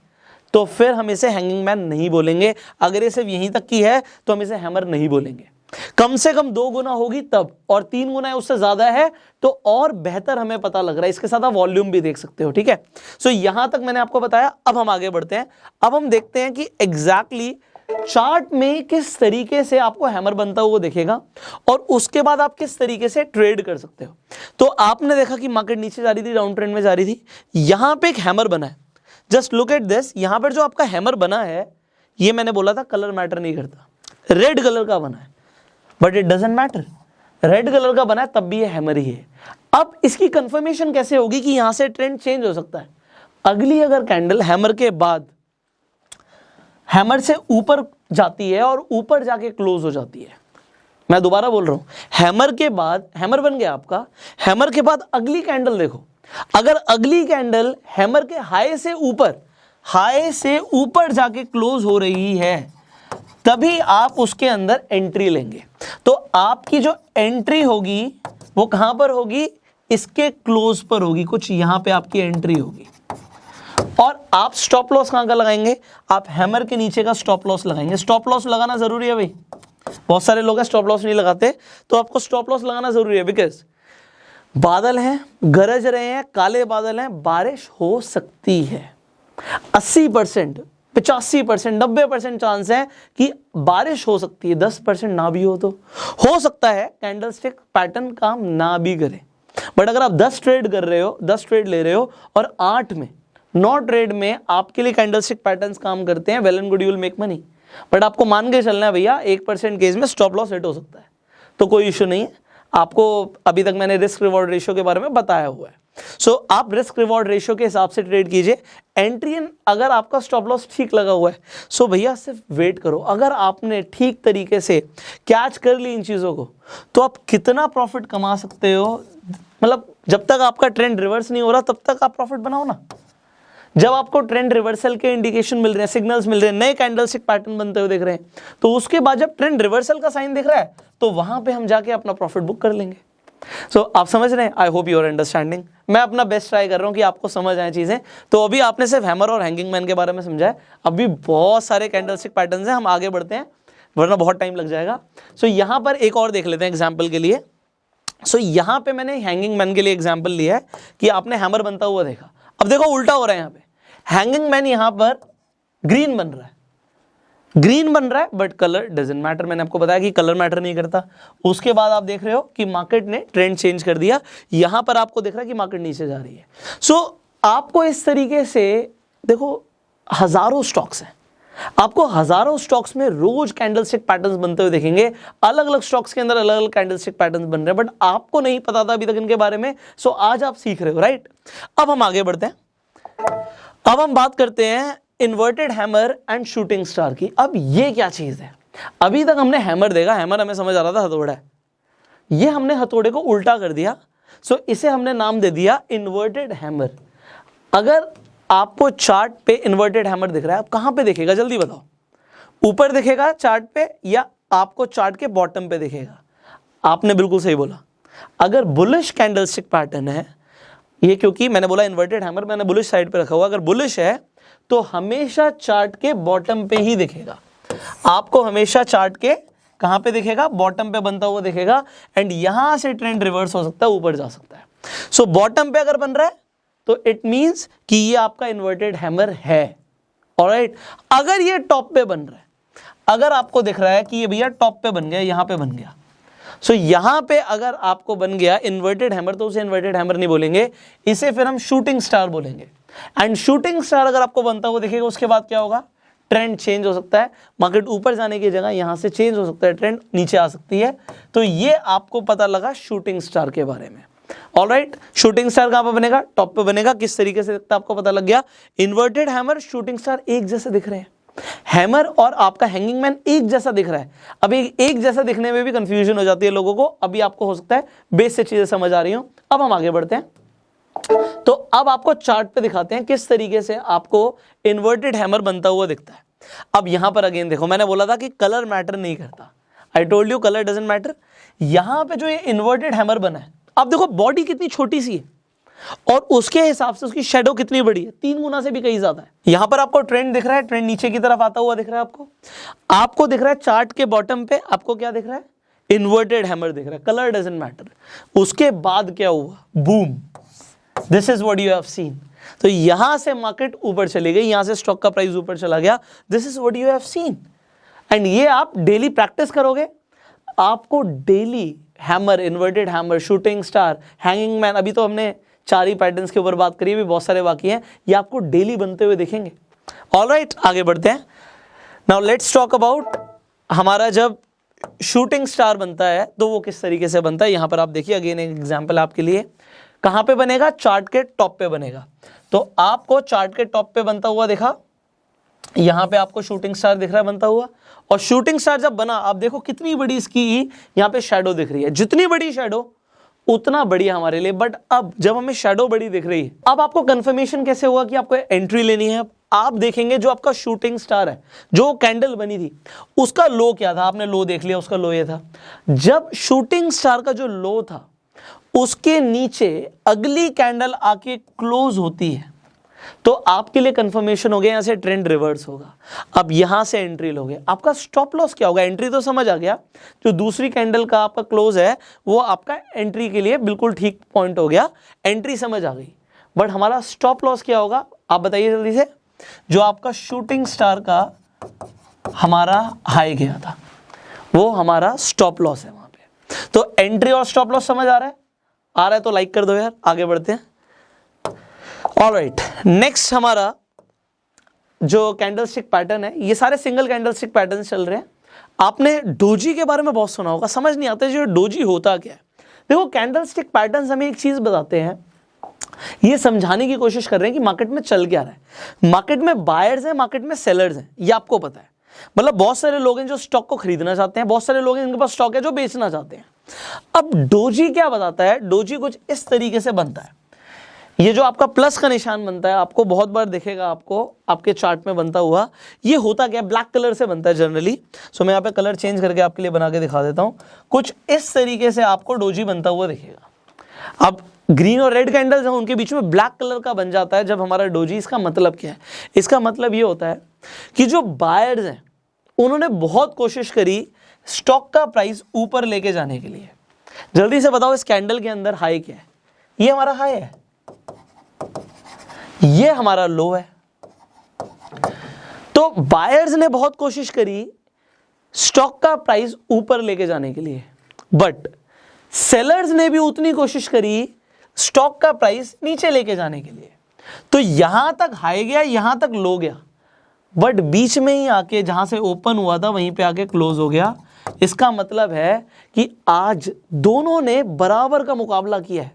तो फिर हम इसे हैंगिंग मैन नहीं बोलेंगे, अगर ये सिर्फ यहीं तक की है तो हम इसे हैमर नहीं बोलेंगे। कम से कम 2 गुना होगी तब, और 3 गुना है उससे ज्यादा है तो और बेहतर हमें पता लग रहा है। इसके साथ आप वॉल्यूम भी देख सकते हो, ठीक है। सो यहां तक मैंने आपको बताया। अब हम आगे बढ़ते हैं, अब हम देखते हैं कि एग्जैक्टली चार्ट में किस तरीके से आपको हैमर बनता हुआ दिखेगा और उसके बाद आप किस तरीके से ट्रेड कर सकते हो। तो आपने देखा कि मार्केट नीचे जा रही थी, डाउन ट्रेंड में जा रही थी, यहां पे एक हैमर बना है। जस्ट लुक एट दिस, यहां पर जो आपका हैमर बना है, ये मैंने बोला था कलर मैटर नहीं करता, रेड कलर का बना है, but it doesn't matter, red colour का बना है तब भी ये हैमर ही है। अब इसकी कंफर्मेशन कैसे होगी कि यहां से ट्रेंड चेंज हो सकता है? अगली अगर कैंडल हैमर के बाद हैमर से ऊपर जाती है और ऊपर जाके क्लोज हो जाती है, मैं दोबारा बोल रहा हूं, हैमर के बाद, हैमर बन गया आपका, हैमर के बाद अगली कैंडल देखो, अगर अगली कैंडल हैमर के हाई से ऊपर जाके क्लोज हो रही है, तभी आप उसके अंदर एंट्री लेंगे। तो आपकी जो एंट्री होगी वो कहां पर होगी? इसके क्लोज पर होगी, कुछ यहां पे आपकी एंट्री होगी। और आप स्टॉप लॉस कहां का लगाएंगे? आप हैमर के नीचे का स्टॉप लॉस लगाएंगे। स्टॉप लॉस लगाना जरूरी है भाई, बहुत सारे लोग स्टॉप लॉस नहीं लगाते, तो आपको स्टॉप लॉस लगाना जरूरी है। बिकॉज बादल हैं, गरज रहे हैं, काले बादल हैं, बारिश हो सकती है। 80%, 85%, 90% चांस है कि बारिश हो सकती है, 10% ना भी हो सकता है कैंडलस्टिक पैटर्न काम ना भी करे। बट अगर आप 10 ट्रेड कर रहे हो, 10 ट्रेड ले रहे हो और 8 में 9 ट्रेड में आपके लिए कैंडलस्टिक पैटर्न्स काम करते हैं, well and good, you will make money. But आपको मान के चलना है भैया 1% केस में स्टॉप लॉस हिट हो सकता है, तो कोई इश्यू नहीं है। आपको अभी तक मैंने रिस्क रिवॉर्ड रेशियो के बारे में बताया हुआ है। सो आप रिस्क रिवॉर्ड रेशियो के हिसाब से ट्रेड कीजिए। एंट्री इन, अगर आपका स्टॉप लॉस ठीक लगा हुआ है सो भैया सिर्फ वेट करो। अगर आपने ठीक तरीके से कैच कर ली इन चीज़ों को तो आप कितना प्रॉफिट कमा सकते हो, मतलब जब तक आपका ट्रेंड रिवर्स नहीं हो रहा तब तक आप प्रॉफिट बनाओ ना। जब आपको ट्रेंड रिवर्सल के इंडिकेशन मिल रहे हैं, सिग्नल्स मिल रहे हैं, नए कैंडलस्टिक पैटर्न बनते हुए दिख रहे हैं, तो उसके बाद जब ट्रेंड रिवर्सल का साइन दिख रहा है तो वहां पे हम जाके अपना प्रॉफिट बुक कर लेंगे। सो आप समझ रहे हैं? I hope you are understanding. मैं अपना बेस्ट ट्राई कर रहा हूं कि आपको समझ आए चीजें। तो अभी आपने सिर्फ हैमर और हैंगिंग मैन के बारे में समझा है, अभी बहुत सारे कैंडलस्टिक पैटर्न्स हैं, हम आगे बढ़ते हैं वरना बहुत टाइम लग जाएगा। सो यहां पर एक और देख लेते हैं एग्जाम्पल के लिए। सो यहां पे मैंने हैंगिंग मैन के लिए एग्जाम्पल लिया है कि आपने हैमर बनता हुआ देखा। अब देखो उल्टा हो रहा है, यहाँ पे हैंगिंग मैन यहां पर ग्रीन बन रहा है, ग्रीन बन रहा है बट कलर डजंट मैटर। मैंने आपको बताया कि कलर मैटर नहीं करता। उसके बाद आप देख रहे हो कि मार्केट ने ट्रेंड चेंज कर दिया, यहां पर आपको दिख रहा है कि मार्केट नीचे जा रही है। सो आपको इस तरीके से देखो हजारों स्टॉक्स हैं, आपको हजारों स्टॉक्स में रोज कैंडलस्टिक पैटर्न्स बनते हुए देखेंगे। अलग अलग स्टॉक्स के अंदर अलग अलग कैंडलस्टिक पैटर्न्स बन रहे हैं, बट आपको नहीं पता था अभी तक इनके बारे में। सो आज आप सीख रहे हो, राइट। अब हम आगे बढ़ते हैं, अब हम बात करते हैं inverted hammer and shooting star की। अब ये क्या चीज है? अभी तक हमने हैमर देखा, हैमर हमें समझ आ रहा था हथौड़ा है, ये हमने हथौड़े को उल्टा कर दिया। सो इसे हमने नाम दे दिया इन्वर्टेड हैमर। अगर आपको चार्ट पे इन्वर्टेड हैमर दिख रहा है, आप कहां पे दिखेगा जल्दी बताओ? ऊपर दिखेगा चार्ट पे या आपको चार्ट के बॉटम पे दिखेगा? आपने बिल्कुल सही बोला। अगर बुलिश कैंडलस्टिक पैटर्न है ये, क्योंकि मैंने बोला इन्वर्टेड हैमर, मैंने बुलिश साइड पे रखा हुआ, अगर बुलिश है तो हमेशा चार्ट के बॉटम पे ही दिखेगा। आपको हमेशा चार्ट के कहां पे दिखेगा? बॉटम पे बनता हुआ दिखेगा। एंड यहां से ट्रेंड रिवर्स हो सकता है, ऊपर जा सकता है। सो बॉटम पे अगर बन रहा है तो इट मींस कि ये आपका इन्वर्टेड हैमर है। ऑलराइट, अगर ये टॉप पे बन रहा है, अगर आपको दिख रहा है कि ये भैया टॉप पे बन गया, यहां पे बन गया, सो यहां पे अगर आपको बन गया इन्वर्टेड हैमर तो उसे इन्वर्टेड हैमर नहीं बोलेंगे, इसे फिर हम शूटिंग स्टार बोलेंगे। एंड शूटिंग स्टार अगर आपको बनता हुआ दिखेगा उसके बाद क्या होगा? ट्रेंड चेंज हो सकता है, मार्केट ऊपर जाने की जगह यहां से चेंज हो सकता है, ट्रेंड नीचे आ सकती है। तो ये आपको पता लगा शूटिंग स्टार के बारे में। ऑलराइट, शूटिंग स्टार कहां पे बनेगा? टॉप पे बनेगा। किस तरीके से दिखता है आपको पता लग गया। इन्वर्टेड हैमर, शूटिंग स्टार एक जैसे दिख रहे हैं, हैमर और आपका हैंगिंग मैन एक जैसा दिख रहा है। अभी एक जैसा दिखने में भी कंफ्यूजन हो जाती है लोगों को, अभी आपको हो सकता है बेस से चीजें समझ आ रही हो। अब हम आगे बढ़ते हैं, तो अब आपको चार्ट पे दिखाते हैं किस तरीके से आपको इन्वर्टेड हैमर बनता हुआ दिखता है। अब यहां पर अगेन देखो, मैंने बोला था कि कलर मैटर नहीं करता, I told you colour doesn't matter. यहां पे जो ये इन्वर्टेड हैमर बना है, अब देखो बॉडी कितनी छोटी सी है और उसके हिसाब से उसकी शेडो कितनी बड़ी है, 3 गुना से भी कहीं ज्यादा है। यहां पर आपको ट्रेंड दिख रहा है, ट्रेंड नीचे की तरफ आता हुआ दिख रहा है आपको दिख रहा है चार्ट के बॉटम पे, आपको क्या दिख रहा है? इन्वर्टेड हैमर दिख रहा है, कलर डजंट मैटर। उसके बाद क्या हुआ? Boom, this is what you have seen. तो यहां से मार्केट ऊपर चली गई, यहां से स्टॉक का प्राइस ऊपर चला गया, this is what you have seen. And ये आप डेली प्रैक्टिस करोगे, आपको daily hammer, inverted hammer, shooting star, hanging man, अभी तो हमने 4 ही पैटर्न्स के ऊपर बात करी, भी बहुत सारे बाकी हैं, ये आपको डेली बनते हुए दिखेंगे। ऑलराइट, आगे बढ़ते हैं। नाउ लेट्स टॉक अबाउट हमारा जब शूटिंग स्टार बनता है तो वो किस तरीके से बनता है। यहां पर आप देखिए, अगेन एक एग्जांपल आपके लिए। कहां पे बनेगा? चार्ट के टॉप पे बनेगा। तो आपको चार्ट के टॉप पे बनता हुआ दिखा, यहां पे आपको शूटिंग स्टार दिख रहा है बनता हुआ, और शूटिंग स्टार जब बना, आप देखो कितनी बड़ी इसकी यहां पे शैडो दिख रही है, जितनी बड़ी शैडो उतना बढ़िया हमारे लिए। बट अब जब हमें शैडो बड़ी दिख रही है, अब आपको कंफर्मेशन कैसे हुआ कि आपको एंट्री लेनी है? आप देखेंगे जो आपका शूटिंग स्टार है, जो कैंडल बनी थी, उसका लो क्या था? आपने लो देख लिया, उसका लो ये था। जब शूटिंग स्टार का जो लो था उसके नीचे अगली कैंडल आके क्लोज होती है, तो आपके लिए कंफर्मेशन हो गया यहां से ट्रेंड रिवर्स होगा। अब यहां से एंट्री लोगे, आपका स्टॉप लॉस क्या होगा? एंट्री तो समझ आ गया, जो दूसरी कैंडल का आपका क्लोज है वो आपका एंट्री के लिए बिल्कुल ठीक पॉइंट हो गया, एंट्री समझ आ गई। बट हमारा स्टॉप लॉस क्या होगा आप बताइए जल्दी से। जो आपका शूटिंग स्टार का हमारा हाई गया था वो हमारा स्टॉप लॉस है वहां पे। तो एंट्री और स्टॉप लॉस समझ आ रहा है? आ रहा है तो लाइक कर दो यार, आगे बढ़ते हैं। ऑलराइट, नेक्स्ट हमारा जो कैंडलस्टिक पैटर्न है, ये सारे सिंगल कैंडलस्टिक पैटर्न चल रहे हैं। आपने डोजी के बारे में बहुत सुना होगा, समझ नहीं आता जो डोजी होता क्या है। देखो कैंडलस्टिक पैटर्न्स हमें एक चीज बताते हैं ये समझाने की कोशिश कर रहे हैं कि मार्केट में चल क्या रहा है। मार्केट में बायर्स हैं, मार्केट में सेलर्स हैं, ये आपको पता है। मतलब बहुत सारे लोग हैं जो स्टॉक को खरीदना चाहते हैं, बहुत सारे लोग हैं जिनके पास स्टॉक है जो बेचना चाहते हैं। अब डोजी क्या बताता है, डोजी कुछ इस तरीके से बनता है। ये जो आपका प्लस का निशान बनता है, आपको बहुत बार दिखेगा, आपको आपके चार्ट में बनता हुआ। ये होता क्या है, ब्लैक कलर से बनता है जनरली। सो मैं यहाँ पे कलर चेंज करके आपके लिए बना के दिखा देता हूँ। कुछ इस तरीके से आपको डोजी बनता हुआ दिखेगा। अब ग्रीन और रेड कैंडल्स हैं, उनके बीच में ब्लैक कलर का बन जाता है जब हमारा डोजी। इसका मतलब क्या है, इसका मतलब ये होता है कि जो बायर्स हैं उन्होंने बहुत कोशिश करी स्टॉक का प्राइस ऊपर लेके जाने के लिए। जल्दी से बताओ इस कैंडल के अंदर हाई क्या है? ये हमारा हाई है, ये हमारा लो है। तो बायर्स ने बहुत कोशिश करी स्टॉक का प्राइस ऊपर लेके जाने के लिए, बट सेलर्स ने भी उतनी कोशिश करी स्टॉक का प्राइस नीचे लेके जाने के लिए। तो यहां तक हाई गया, यहां तक लो गया, बट बीच में ही आके जहां से ओपन हुआ था वहीं पे आके क्लोज हो गया। इसका मतलब है कि आज दोनों ने बराबर का मुकाबला किया है।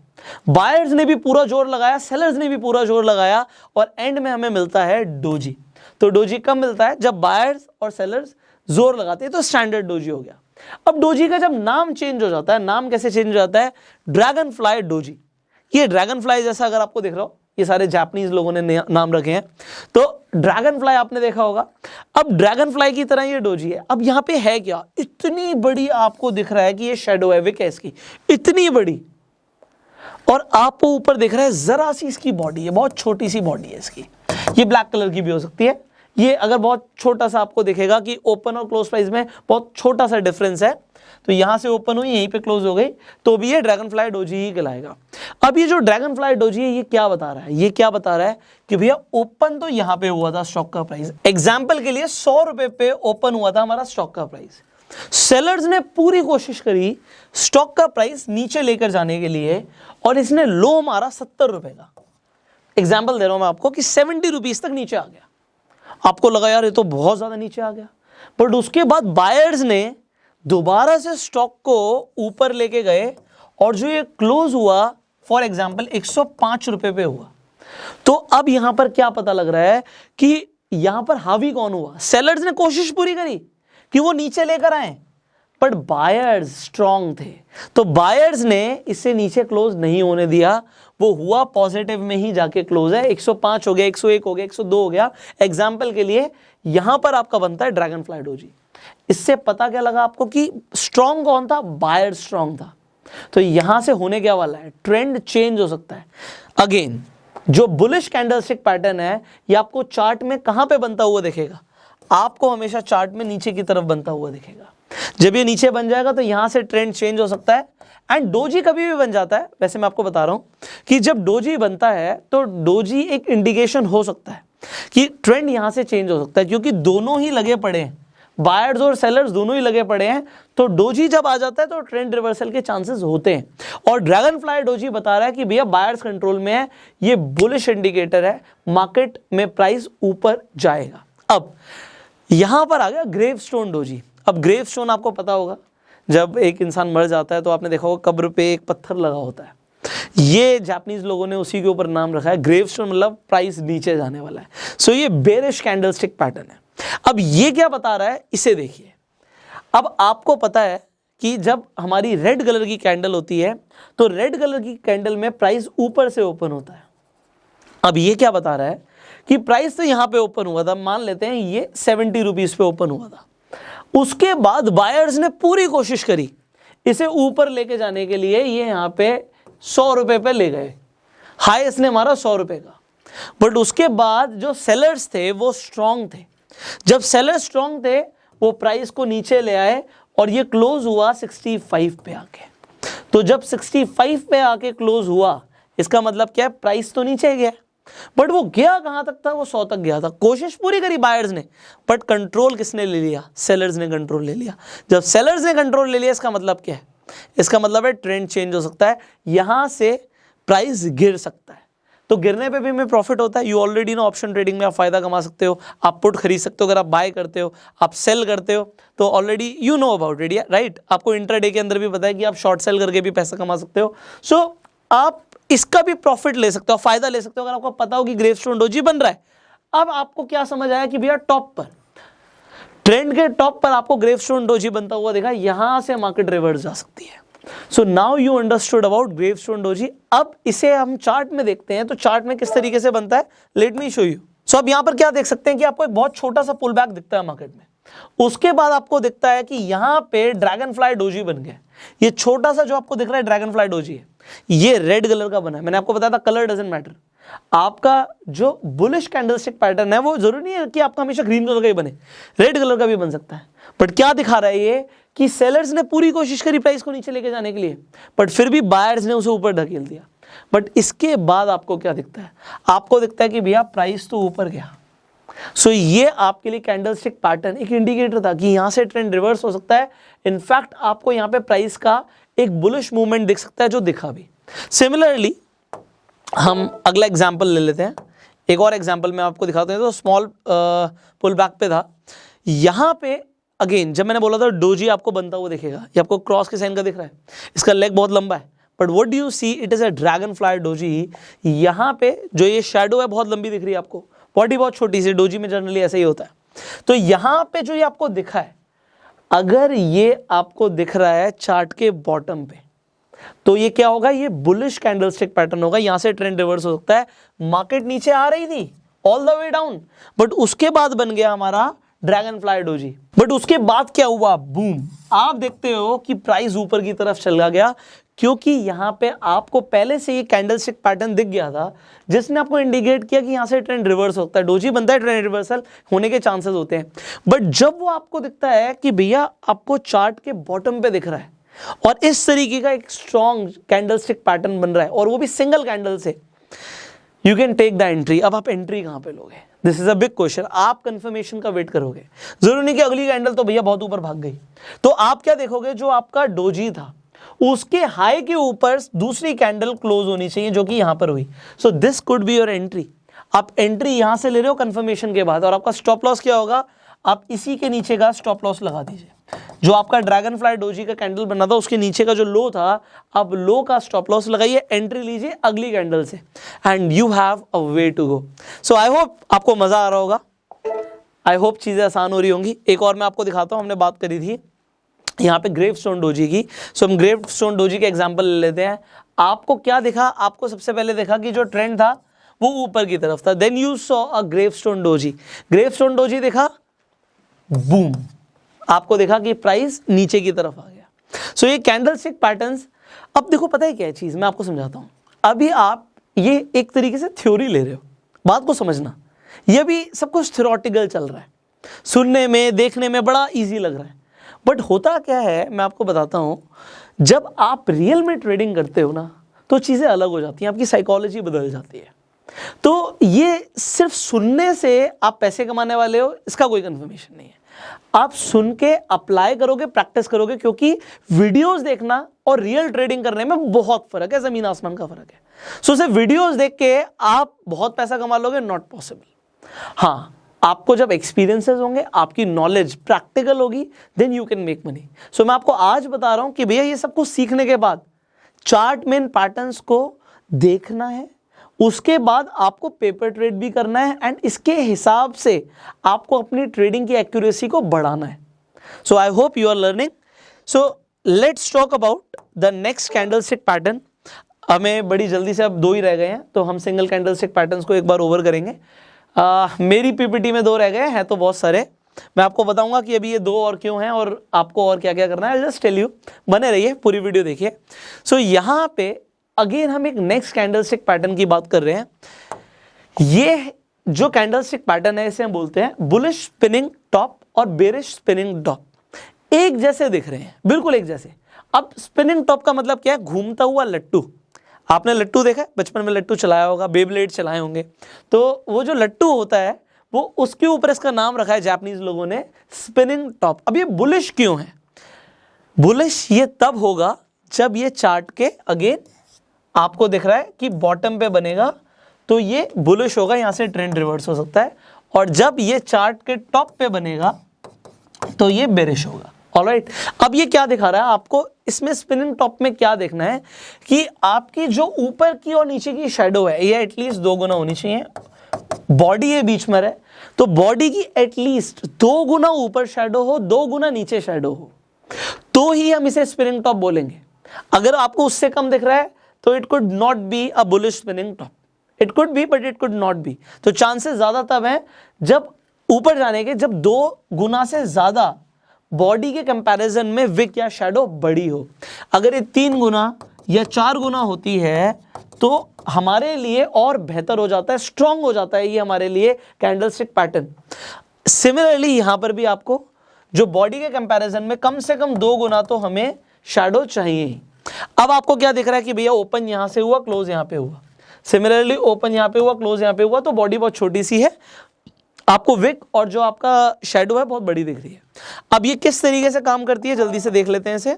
बायर्स ने भी पूरा जोर लगाया, सेलर्स ने भी पूरा जोर लगाया, और एंड में हमें मिलता है डोजी। तो डोजी कब मिलता है? जब बायर्स और सेलर्स जोर लगाते हैं, तो स्टैंडर्ड डोजी हो गया। अब डोजी का जब नाम चेंज हो जाता है, नाम कैसे चेंज हो जाता है? Dragon fly doji. ये ड्रैगन फ्लाई जैसा अगर आपको दिख रहा हो, ये सारे जापानीज लोगों ने नाम रखे हैं, तो ड्रैगन फ्लाई आपने देखा होगा। अब ड्रैगन फ्लाई की तरह ये डोजी है। अब यहां पे है क्या, इतनी बड़ी आपको दिख रहा है कि ये शेडो है, विक है इसकी, इतनी बड़ी, और आपको ऊपर दिख रहा है जरा सी इसकी बॉडी है, बहुत छोटी सी बॉडी है इसकी। ये ब्लैक कलर की भी हो सकती है। ये अगर बहुत छोटा सा आपको दिखेगा कि ओपन और क्लोज प्राइस में बहुत छोटा सा डिफरेंस है, तो यहां से ओपन हुई, यहीं पे क्लोज हो गई, तो भी ये ड्रैगन फ्लाई डोजी ही कहलाएगा। अब ये जो ड्रैगन फ्लाई डोजी है, ये क्या बता रहा है? ये क्या बता रहा है कि भैया ओपन तो यहां पे हुआ था स्टॉक का प्राइस, एग्जाम्पल के लिए 100 रुपए पे ओपन हुआ था हमारा स्टॉक का प्राइस। सेलर्स ने पूरी कोशिश करी स्टॉक का प्राइस नीचे लेकर जाने के लिए, और इसने लो मारा 70 रुपए का। एग्जाम्पल दे रहा हूं मैं आपको कि 70 रुपीज तक नीचे आ गया। आपको लगा यार ये तो बहुत ज्यादा नीचे आ गया, बट उसके बाद बायर्स ने दोबारा से स्टॉक को ऊपर लेके गए, और जो ये क्लोज हुआ फॉर एग्जांपल 105 रुपए पे हुआ। तो अब यहां पर क्या पता लग रहा है कि यहां पर हावी कौन हुआ? सेलर्स ने कोशिश पूरी करी कि वो नीचे लेकर आए, बट बायर्स स्ट्रांग थे, तो बायर्स ने इसे नीचे क्लोज नहीं होने दिया। वो हुआ पॉजिटिव में ही जाके क्लोज है। 105 हो गया, 101 हो गया, 102 हो गया। एग्जाम्पल के लिए यहां पर आपका बनता है ड्रैगन फ्लाई डोजी। इससे पता क्या लगा आपको कि स्ट्रांग कौन था? बायर स्ट्रांग था। तो यहां से होने क्या वाला है? ट्रेंड चेंज हो सकता है। अगेन जो बुलिश कैंडलस्टिक पैटर्न है, ये आपको चार्ट में कहां पे बनता हुआ दिखेगा? आपको हमेशा चार्ट में नीचे की तरफ बनता हुआ दिखेगा। जब ये नीचे बन जाएगा तो यहां से ट्रेंड चेंज हो सकता है। एंड डोजी कभी भी बन जाता है। वैसे मैं आपको बता रहा हूं कि जब डोजी बनता है तो डोजी एक इंडिकेशन हो सकता है कि ट्रेंड यहां से चेंज हो सकता है, क्योंकि दोनों ही लगे पड़े हैं, बायर्स और सेलर्स दोनों ही लगे पड़े हैं। तो डोजी जब आ जाता है तो ट्रेंड रिवर्सल के चांसेस होते हैं। और ड्रैगन फ्लाई डोजी बता रहा है कि भैया बायर्स कंट्रोल में है, ये बुलिश इंडिकेटर है, मार्केट में प्राइस ऊपर जाएगा। अब यहां पर आ गया ग्रेवस्टोन डोजी। अब ग्रेवस्टोन आपको पता होगा, जब एक इंसान मर जाता है तो आपने देखा होगा कब्र पे एक पत्थर लगा होता है। ये जापानीज लोगों ने उसी के ऊपर नाम रखा है ग्रेवस्टोन, मतलब प्राइस नीचे जाने वाला है। सो ये बेरिश कैंडलस्टिक पैटर्न है। अब ये क्या बता रहा है, इसे देखिए। अब आपको पता है कि जब हमारी रेड कलर की कैंडल होती है तो रेड कलर की कैंडल में प्राइस ऊपर से ओपन होता है। अब ये क्या बता रहा है कि प्राइस तो यहां पे ओपन हुआ था, मान लेते हैं ये 70 रुपीज पे ओपन हुआ था। उसके बाद बायर्स ने पूरी कोशिश करी इसे ऊपर लेके जाने के लिए, ये यहां पे 100 रुपए पे ले गए, हाई इसने मारा 100 रुपए का। बट उसके बाद जो सेलर्स थे वो स्ट्रांग थे। जब सेलर्स स्ट्रांग थे वो प्राइस को नीचे ले आए और ये क्लोज हुआ 65 पे आके। तो जब 65 पे आके क्लोज हुआ, इसका मतलब क्या है? प्राइस तो नीचे गया, बट वो गया कहां तक था? वो 100 तक गया था। कोशिश पूरी करी बायर्स ने, बट कंट्रोल किसने ले लिया? सेलर्स ने कंट्रोल ले लिया। जब सेलर्स ने कंट्रोल ले लिया, इसका मतलब क्या है? इसका मतलब है ट्रेंड चेंज हो सकता है, यहां से प्राइस गिर सकता है। तो गिरने पे भी हमें प्रॉफिट होता है। You already know option trading में आप फायदा कमा सकते हो, आप पुट खरीद सकते हो, अगर आप बाय करते हो, आप सेल करते हो, तो already you know about it, right. आपको इंट्राडे के अंदर भी पता है कि आप शॉर्ट सेल करके भी पैसा कमा सकते हो। सो आप इसका भी प्रॉफिट ले सकते हो, फायदा ले सकते हो अगर आपको पता हो कि ग्रेवस्टोन डोजी बन रहा है। अब आपको क्या समझ आया कि भैया टॉप पर, ट्रेंड के टॉप पर आपको ग्रेवस्टोन डोजी बनता हुआ देखा, यहां से मार्केट रिवर्स जा सकती है। So now you understood about gravestone doji. अब इसे हम चार्ट में देखते हैं, तो चार्ट में किस तरीके से बनता है, लेट मी शो यू। सो अब यहां पर क्या देख सकते हैं कि आपको एक बहुत छोटा सा पुल बैक दिखता है मार्केट में, उसके बाद आपको दिखता है कि यहां पे ड्रैगन फ्लाई डोजी बन गया। ये छोटा सा जो आपको दिख रहा है ड्रैगन फ्लाई डोजी है, ये रेड कलर का बना है। मैंने आपको बताया था कलर डजंट मैटर, आपका जो बुलिश कैंडलस्टिक पैटर्न है वो जरूरी नहीं है कि आपका हमेशा ग्रीन कलर का ही बने, रेड कलर का भी बन सकता है। बट क्या दिखा रहा है ये कि सेलर्स ने पूरी कोशिश करी प्राइस को नीचे लेके जाने के लिए, बट फिर भी बायर्स ने उसे ऊपर ढकेल दिया। बट इसके बाद आपको क्या दिखता है, आपको दिखता है कि भैया प्राइस तो ऊपर गया। सो ये आपके लिए कैंडलस्टिक पैटर्न एक इंडिकेटर था कि यहां से ट्रेंड रिवर्स हो सकता है। इनफैक्ट आपको यहां पे प्राइस का एक बुलिश मूवमेंट दिख सकता है जो दिखा भी। सिमिलरली हम अगला एग्जांपल ले लेते हैं, एक और एग्जांपल मैं आपको दिखाता हूं। तो स्मॉल पुल बैक पे था, यहां पे अगेन जब मैंने बोला था डोजी आपको बनता हुआ दिखेगा, ये आपको क्रॉस के साइन का दिख रहा है, इसका लेग बहुत लंबा है, but what do you see, it is a dragonfly doji. यहां पे जो ये शैडो है बहुत लंबी दिख रही है आपको, बॉडी बहुत छोटी सी, डोजी में जनरली ऐसा ही होता है। तो यहां पे जो ये आपको दिखा है, अगर ये आपको दिख रहा है चार्ट के बॉटम पे, तो ये क्या होगा, ये बुलिश कैंडलस्टिक पैटर्न होगा। यहां से ट्रेंड रिवर्स हो सकता है। मार्केट नीचे आ रही थी all the way down, but उसके बाद बन गया हमारा ड्रैगन फ्लाई डोजी। बट उसके बाद क्या हुआ, बूम, आप देखते हो कि प्राइस ऊपर की तरफ चला गया, क्योंकि यहां पे आपको पहले से ये कैंडलस्टिक पैटर्न दिख गया था जिसने आपको इंडिकेट किया कि यहां से ट्रेंड रिवर्स होता है। डोजी बनता है, ट्रेंड रिवर्सल होने के चांसेस होते हैं। बट जब वो आपको दिखता है कि भैया आपको चार्ट के बॉटम पे दिख रहा है और इस तरीके का एक स्ट्रॉन्ग कैंडलस्टिक पैटर्न बन रहा है, और वो भी सिंगल कैंडल से, you can take the entry. अब आप एंट्री कहां पे लोगे, this is a big question. आप कंफर्मेशन का वेट करोगे, जरूरी नहीं कि अगली कैंडल तो भैया बहुत ऊपर भाग गई, तो आप क्या देखोगे, जो आपका डोजी था उसके हाई के ऊपर दूसरी कैंडल क्लोज होनी चाहिए, जो कि यहां पर हुई। So this could be your entry. आप एंट्री यहां से ले रहे हो कंफर्मेशन के बाद, और आपका स्टॉप लॉस क्या होगा, आप इसी के नीचे का स्टॉप लॉस लगा दीजिए। जो आपका ड्रैगन फ्लाई डोजी का कैंडल बना था उसके नीचे का जो लो था, आप लो का स्टॉप लॉस लगाइए, एंट्री लीजिए अगली कैंडल से, and you have a way to go. So I hope आपको मजा आ रहा होगा, आई होप चीजें आसान हो रही होंगी। एक और मैं आपको दिखाता हूं, हमने बात करी थी यहाँ पे ग्रेवस्टोन डोजी की। सो हम ग्रेवस्टोन डोजी के एग्जांपल ले लेते हैं। आपको क्या दिखा, आपको सबसे पहले देखा कि जो ट्रेंड था वो ऊपर की तरफ था, then you saw a gravestone doji. Gravestone doji देखा, बूम, आपको देखा कि प्राइस नीचे की तरफ आ गया। सो ये कैंडलस्टिक पैटर्न्स, अब देखो पता है क्या है चीज, मैं आपको समझाता हूं। अभी आप ये एक तरीके से थ्योरी ले रहे हो, बात को समझना, ये भी सब कुछ थ्योरेटिकल चल रहा है, सुनने में देखने में बड़ा इजी लग रहा है, बट होता क्या है मैं आपको बताता हूं। जब आप रियल में ट्रेडिंग करते हो ना, तो चीजें अलग हो जाती हैं, आपकी साइकोलॉजी बदल जाती है। तो ये सिर्फ सुनने से आप पैसे कमाने वाले हो, इसका कोई कंफर्मेशन नहीं है। आप सुन के अप्लाई करोगे, प्रैक्टिस करोगे, क्योंकि वीडियोस देखना और रियल ट्रेडिंग करने में बहुत फर्क है, जमीन आसमान का फर्क है। सो सिर्फ वीडियोस देख के आप बहुत पैसा कमा लोगे, नॉट पॉसिबल। हाँ, आपको जब एक्सपीरियंसेस होंगे, आपकी नॉलेज प्रैक्टिकल होगी, then you can make money. So मैं आपको आज बता रहा हूं कि भैया ये सब कुछ सीखने के बाद चार्ट में पैटर्न्स को देखना है, उसके बाद आपको पेपर ट्रेड भी करना है, एंड इसके हिसाब से आपको अपनी ट्रेडिंग की एक्यूरेसी को बढ़ाना है। So I hope you are learning. So let's talk about the next candlestick pattern. हमें बड़ी जल्दी से अब 2 ही रह गए हैं, तो हम सिंगल कैंडलस्टिक पैटर्न्स को एक बार ओवर करेंगे। मेरी पीपीटी में 2 रह गए हैं, तो बहुत सारे मैं आपको बताऊंगा कि अभी ये 2 और क्यों हैं और आपको और क्या क्या करना है। जस्ट टेल यू, बने रहिए, पूरी वीडियो देखिए। सो यहाँ पे अगेन हम एक नेक्स्ट कैंडलस्टिक पैटर्न की बात कर रहे हैं। ये जो कैंडलस्टिक पैटर्न है, इसे हम बोलते हैं बुलिश स्पिनिंग टॉप और बेरिश स्पिनिंग टॉप। एक जैसे दिख रहे हैं, बिल्कुल एक जैसे। अब स्पिनिंग टॉप का मतलब क्या है, घूमता हुआ लट्टू। आपने लट्टू देखा है, बचपन में लट्टू चलाया होगा, बेब्लेड चलाए होंगे, तो वो जो लट्टू होता है वो उसके ऊपर इसका नाम रखा है जापानीज लोगों ने, स्पिनिंग टॉप। अब ये बुलिश क्यों है, बुलिश ये तब होगा जब ये चार्ट के अगेन आपको दिख रहा है कि बॉटम पे बनेगा, तो ये बुलिश होगा, यहां से ट्रेंड रिवर्स हो सकता है। और जब ये चार्ट के टॉप पे बनेगा तो ये बेरिश होगा। ऑलराइट, अब ये क्या दिखा रहा है आपको, इसमें स्पिनिंग टॉप में क्या देखना है कि आपकी जो ऊपर की और नीचे की शेडो है ये एटलीस्ट 2 गुना होनी चाहिए। बॉडी है बीच में रहे तो बॉडी की एटलीस्ट 2 गुना ऊपर शेडो हो, 2 गुना नीचे शेडो हो, तो ही हम इसे स्पिनिंग टॉप बोलेंगे। अगर आपको उससे कम दिख रहा है तो it could not be a bullish spinning top. It could be but it could not be. तो चांसेस ज्यादा तब हैं जब ऊपर जाने के, जब 2 गुना से ज्यादा बॉडी के कंपैरिजन में विक या शैडो बड़ी हो। अगर ये 3 गुना या 4 गुना होती है तो हमारे लिए और बेहतर हो जाता है, स्ट्रांग हो जाता है ये हमारे लिए कैंडलस्टिक पैटर्न। सिमिलरली यहां पर भी आपको जो बॉडी के कंपैरिजन में कम से कम 2 गुना तो हमें शैडो चाहिए ही। अब आपको क्या दिख रहा है कि भैया ओपन यहां से हुआ, क्लोज यहां पे हुआ। सिमिलरली ओपन यहां पे हुआ, क्लोज यहां पे हुआ, तो बॉडी बहुत छोटी सी है, आपको विक और जो आपका शैडो है बहुत बड़ी दिख रही है। अब ये किस तरीके से काम करती है जल्दी से देख लेते हैं इसे।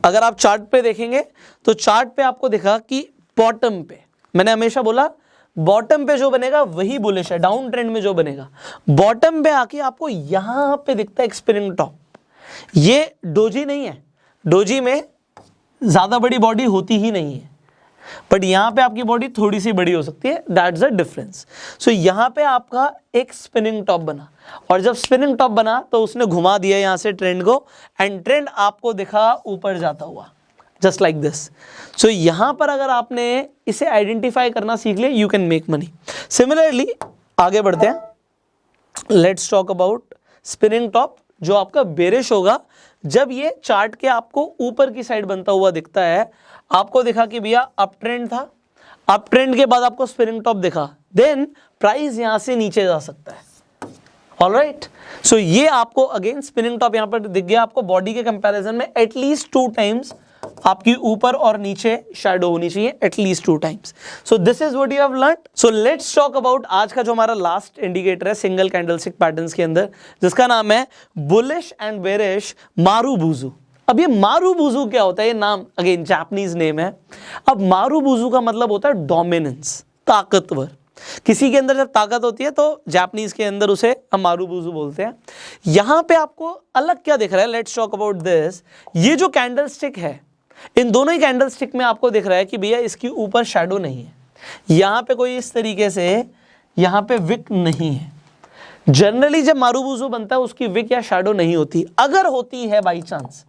अगर आप चार्ट पे देखेंगे तो चार्ट पे आपको दिखा कि बॉटम पे, मैंने हमेशा बोला बॉटम पे जो बनेगा वही बुलिश है, डाउन ट्रेंड में जो बनेगा। बॉटम पे आके आपको यहां पे दिखता है एक स्पिनिंग टॉप। ये डोजी नहीं है, डोजी में ज्यादा बड़ी बॉडी होती ही नहीं है, बट यहां पे आपकी बॉडी थोड़ी सी बड़ी हो सकती है, दैट्स द डिफरेंस। सो यहां पे आपका एक स्पिनिंग टॉप बना, और जब स्पिनिंग टॉप बना तो उसने घुमा दिया यहां से ट्रेंड को, एंड ट्रेंड आपको दिखा ऊपर जाता हुआ, जस्ट लाइक दिस। सो यहां पर अगर आपने इसे आइडेंटिफाई करना सीख लिया, you can make money. Similarly आगे बढ़ते हैं, let's talk about spinning top जो आपका बेरिश होगा जब ये चार्ट के आपको ऊपर की साइड बनता हुआ दिखता है। आपको दिखा कि भैया अप ट्रेंड था, अप ट्रेंड के बाद आपको स्पिनिंग टॉप दिखा, देन प्राइस यहां से नीचे जा सकता है। ऑलराइट, सो ये आपको अगेन स्पिनिंग टॉप यहां पर दिख गया। आपको बॉडी के कंपैरिजन में एटलीस्ट 2 टाइम्स आपकी ऊपर और नीचे शैडो होनी चाहिए, at least 2 times. So this is what you have learned. So let's talk about आज का जो हमारा लास्ट इंडिकेटर है सिंगल कैंडलस्टिक पैटर्न्स के अंदर, जिसका नाम है बुलिश एंड बेरिश मारुबुजु। अब ये मारुबुजु क्या होता है, ये नाम अगेन जापानीज नेम है। अब मारुबुजु का मतलब होता है डोमिनेंस, ताकतवर। किसी के अंदर जब ताकत होती है तो जापानीज के अंदर उसे हम मारुबुजु बोलते हैं। यहां पे आपको अलग क्या दिख रहा है, लेट्स टॉक अबाउट दिस। ये जो कैंडलस्टिक है, इन दोनों ही कैंडलस्टिक में आपको दिख रहा है कि भैया इसके ऊपर शैडो नहीं है, यहां पे कोई इस तरीके से यहां पे विक नहीं है। जनरली जब मारुबुजु बनता है उसकी विक या शैडो नहीं होती, अगर होती है बाई चांस,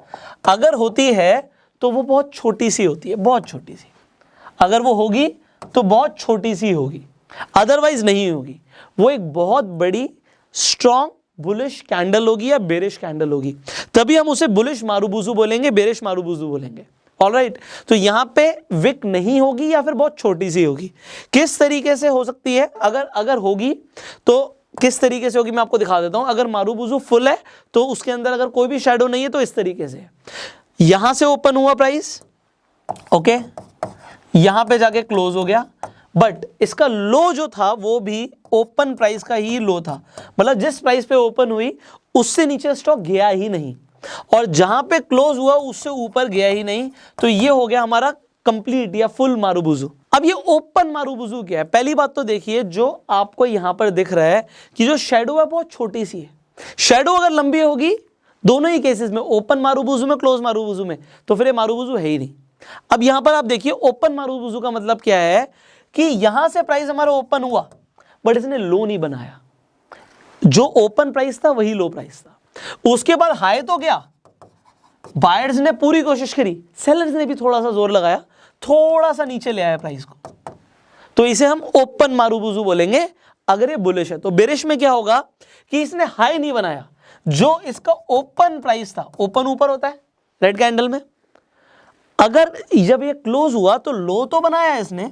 अगर होती है तो वो बहुत छोटी सी होती है, बहुत छोटी सी। अगर वो होगी तो बहुत छोटी सी होगी, अदरवाइज नहीं होगी। वो एक बहुत बड़ी स्ट्रॉन्ग बुलिश कैंडल होगी या बेरिश कैंडल होगी, तभी हम उसे बुलिश मारुबुजु बोलेंगे, बेरिश मारुबुजु बोलेंगे। ऑलराइट, तो यहां पे विक नहीं होगी या फिर बहुत छोटी सी होगी। किस तरीके से हो सकती है, अगर होगी तो किस तरीके से होगी मैं आपको दिखा देता हूं। अगर मारुबुजु फुल है तो उसके अंदर अगर कोई भी शैडो नहीं है तो इस तरीके से यहां से ओपन हुआ प्राइस, ओके, यहां पे जाके क्लोज हो गया, बट इसका लो जो था वो भी ओपन प्राइस का ही लो था, मतलब जिस प्राइस पे ओपन हुई उससे नीचे स्टॉक गया ही नहीं, और जहां पे क्लोज हुआ उससे ऊपर गया ही नहीं। तो ये हो गया हमारा कंप्लीट या फुल मारुबुजु। अब ये ओपन मारुबुजु क्या है, पहली बात तो देखिए जो आपको यहां पर दिख रहा है कि जो शैडो है बहुत छोटी सी है। शैडो अगर लंबी होगी दोनों ही केसेस में, ओपन मारुबुजु में, क्लोज मारुबुजु में, तो फिर ये मारुबुजु है ही नहीं। अब यहां पर आप देखिए ओपन मारुबुजु का मतलब क्या है कि यहां से प्राइस हमारा ओपन हुआ बट इसने लो नहीं बनाया, जो ओपन प्राइस था वही लो प्राइस था। उसके बाद हाई तो गया, बायर्स ने पूरी कोशिश करी, सेलर्स ने भी थोड़ा सा जोर लगाया, थोड़ा सा नीचे ले आया प्राइस को, तो इसे हम ओपन मारुबुजु बोलेंगे अगर ये बुलिश है। तो बेरिश में क्या होगा कि इसने हाई नहीं बनाया, जो इसका ओपन प्राइस था, ओपन ऊपर होता है रेड कैंडल में, अगर जब ये क्लोज हुआ तो लो तो बनाया इसने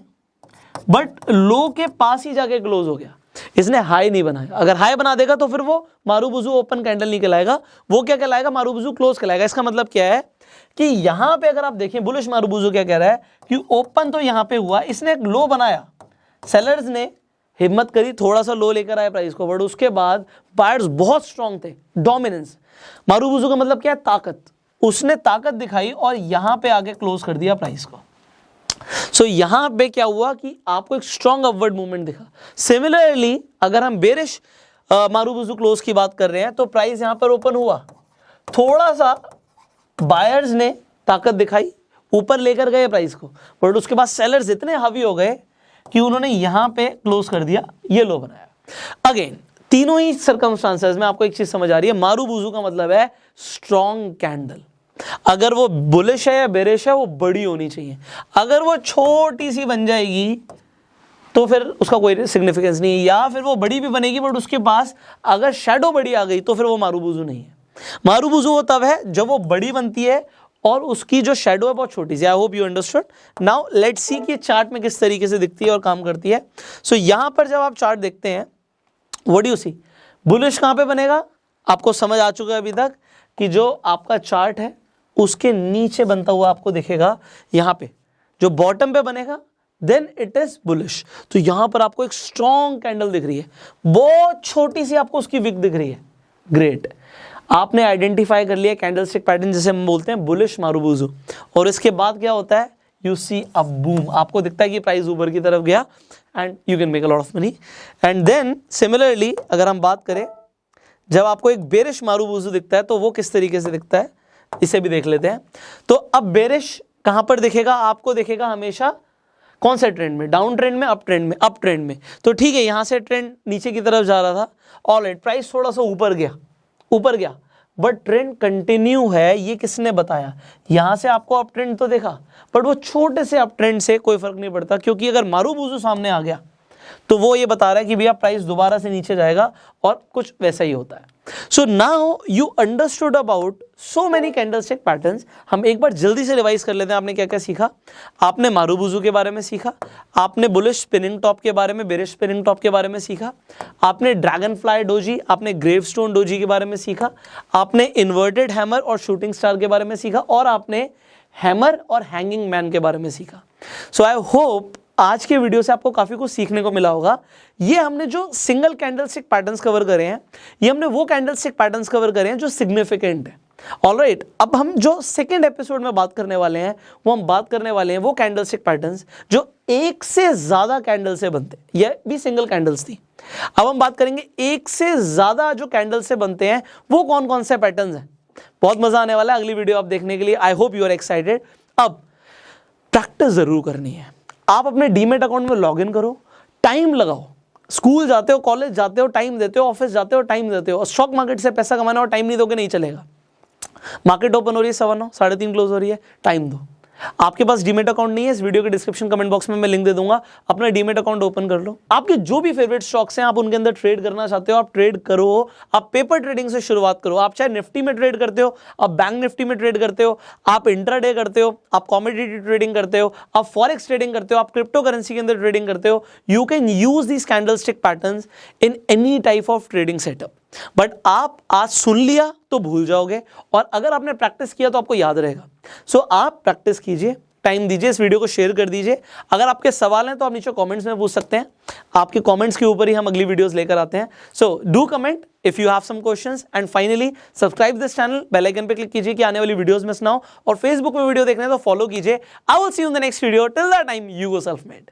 बट लो के पास ही जाके क्लोज हो गया, इसने हाई नहीं बनाया। अगर हाई बना देगा तो फिर वो मारुबुजु ओपन कैंडल नहीं कहलाएगा, वो क्या कहलाएगा, मारुबुजु क्लोज कहलाएगा। इसका मतलब क्या है कि यहां पे अगर आप देखें बुलिश मारुबुजु क्या कह रहा है कि ओपन तो यहां पे हुआ, इसने एक लो बनाया, सेलर्स ने हिम्मत करी, थोड़ा सा लो लेकर आए प्राइस को, बट उसके बाद बायर्स बहुत स्ट्रांग थे, डोमिनेंस। मारुबुजु का मतलब क्या है, ताकत। उसने ताकत दिखाई और यहां पे आगे क्लोज कर दिया प्राइस को। सो यहां पे क्या हुआ कि आपको एक स्ट्रॉन्ग अपवर्ड मूवमेंट दिखा। सिमिलरली अगर हम बेरिश मारुबुजु क्लोज की बात कर रहे हैं तो प्राइस यहां पर ओपन हुआ, थोड़ा सा बायर्स ने ताकत दिखाई, ऊपर लेकर गए प्राइस को, बट उसके बाद सेलर्स इतने हावी हो गए कि उन्होंने यहां पे क्लोज कर दिया, ये लो बनाया। अगेन तीनों ही सर्कमस्टांसेस में आपको एक चीज समझ आ रही है, मारुबुजू का मतलब है स्ट्रॉन्ग कैंडल। अगर वो बुलिश है या बेरिश है, वो बड़ी होनी चाहिए। अगर वो छोटी सी बन जाएगी तो फिर उसका कोई सिग्निफिकेंस नहीं है, या फिर वो बड़ी भी बनेगी बट उसके पास अगर शैडो बड़ी आ गई तो फिर वो मारुबुजू नहीं है। मारुबुजू वो तब है जब वो बड़ी बनती है और उसकी जो शैडो है बहुत छोटी सी। I hope you understood. Now let's see कि चार्ट में किस तरीके से दिखती है और काम करती है। सो यहां पर जब आप चार्ट देखते हैं, what do you see, bullish कहां पे बनेगा? आपको समझ आ चुका है अभी तक कि जो आपका चार्ट है उसके नीचे बनता हुआ आपको दिखेगा, यहां पे जो बॉटम पे बनेगा देन इट इज बुलिश। तो यहां पर आपको एक स्ट्रॉन्ग कैंडल दिख रही है, बहुत छोटी सी आपको उसकी विक दिख रही है। ग्रेट, आपने आइडेंटिफाई कर लिया कैंडलस्टिक पैटर्न जिसे हम बोलते हैं बुलिश मारुबुजू। और इसके बाद क्या होता है, यू सी अ बूम, आपको दिखता है कि प्राइस ऊपर की तरफ गया and you can make a lot of money. And then similarly अगर हम बात करें, जब आपको एक बेरिश मारुबुजू दिखता है तो वो किस तरीके से दिखता है, इसे भी देख लेते हैं। तो अब बेरिश कहां पर दिखेगा? आपको दिखेगा हमेशा कौन से ट्रेंड में? डाउन ट्रेंड में, अप ट्रेंड में? अप ट्रेंड में। तो ठीक है, यहां से ट्रेंड नीचे की तरफ जा रहा था, ऑलराइट, प्राइस थोड़ा सा ऊपर गया बट ट्रेंड कंटिन्यू है। ये किसने बताया? यहां से आपको अप ट्रेंड तो देखा बट वो छोटे से अप ट्रेंड से कोई फर्क नहीं पड़ता, क्योंकि अगर मारुबुजू सामने आ गया तो वो ये बता रहा है कि भैया प्राइस दोबारा से नीचे जाएगा, और कुछ वैसा ही होता है। So now you understood about so many candlestick patterns. हम एक बार जल्दी से रिवाइज कर लेते हैं। आपने क्या क्या सीखा? आपने मारुबुजू के बारे में सीखा, आपने बुलिश स्पिनिंग टॉप के बारे में, बेरिश स्पिनिंग टॉप के बारे में सीखा, आपने ड्रैगन फ्लाई डोजी, आपने ग्रेवस्टोन डोजी के बारे में सीखा, आपने इन्वर्टेड हैमर और शूटिंग स्टार के बारे में सीखा, और आपने हैमर और हैंगिंग मैन के बारे में सीखा। सो आई होप आज के वीडियो से आपको काफी कुछ सीखने को मिला होगा। ये हमने जो सिंगल कैंडलस्टिक पैटर्न्स कवर करे हैं, ये हमने वो कैंडलस्टिक पैटर्न्स कवर करे हैं जो सिग्निफिकेंट है। ऑलराइट, अब हम जो सेकंड एपिसोड में बात करने वाले हैं, वो हम बात करने वाले हैं वो कैंडलस्टिक पैटर्न्स जो एक से ज्यादा कैंडल से बनते हैं। ये भी सिंगल कैंडल्स थी। अब हम बात करेंगे एक से ज्यादा जो कैंडल से बनते हैं वो कौन कौन से पैटर्न्स हैं। बहुत मजा आने वाला है अगली वीडियो आप देखने के लिए। I hope you are excited. अब प्रैक्टिस जरूर करनी है। आप अपने डीमेट अकाउंट में लॉगिन करो, टाइम लगाओ। स्कूल जाते हो, कॉलेज जाते हो, टाइम देते हो, ऑफिस जाते हो, टाइम देते हो, और स्टॉक मार्केट से पैसा कमाना और टाइम नहीं दोगे नहीं चलेगा। मार्केट ओपन हो रही है 9:15, 3:30 क्लोज हो रही है, टाइम दो। आपके पास डीमेट अकाउंट नहीं है, इस वीडियो के डिस्क्रिप्शन कमेंट बॉक्स में मैं लिंक दे दूंगा, अपना डीमेट अकाउंट ओपन कर लो। आपके जो भी फेवरेट स्टॉक्स हैं आप उनके अंदर ट्रेड करना चाहते हो, आप ट्रेड करो। आप पेपर ट्रेडिंग से शुरुआत करो। आप चाहे निफ्टी में ट्रेड करते हो, आप बैंक निफ्टी में ट्रेड करते हो, आप इंट्राडे करते हो, आप कमोडिटी ट्रेडिंग करते हो, आप फॉरेक्स ट्रेडिंग करते हो, आप क्रिप्टो करेंसी के अंदर ट्रेडिंग करते हो, you can use these candlestick patterns in any type of trading setup. But आप आज सुन लिया तो भूल जाओगे, और अगर आपने प्रैक्टिस किया तो आपको याद रहेगा। सो आप प्रैक्टिस कीजिए, टाइम दीजिए, इस वीडियो को शेयर कर दीजिए। अगर आपके सवाल हैं तो आप नीचे कमेंट्स में पूछ सकते हैं। आपके कमेंट्स के ऊपर ही हम अगली वीडियोस लेकर आते हैं। So do comment if you have some questions, and finally subscribe this channel, bell icon पे क्लिक कीजिए कि आने वाली वीडियोस मिस ना हो, और फेसबुक में वीडियो देखने तो फॉलो कीजिए। I will see you in the next video. Till that time, you go self made.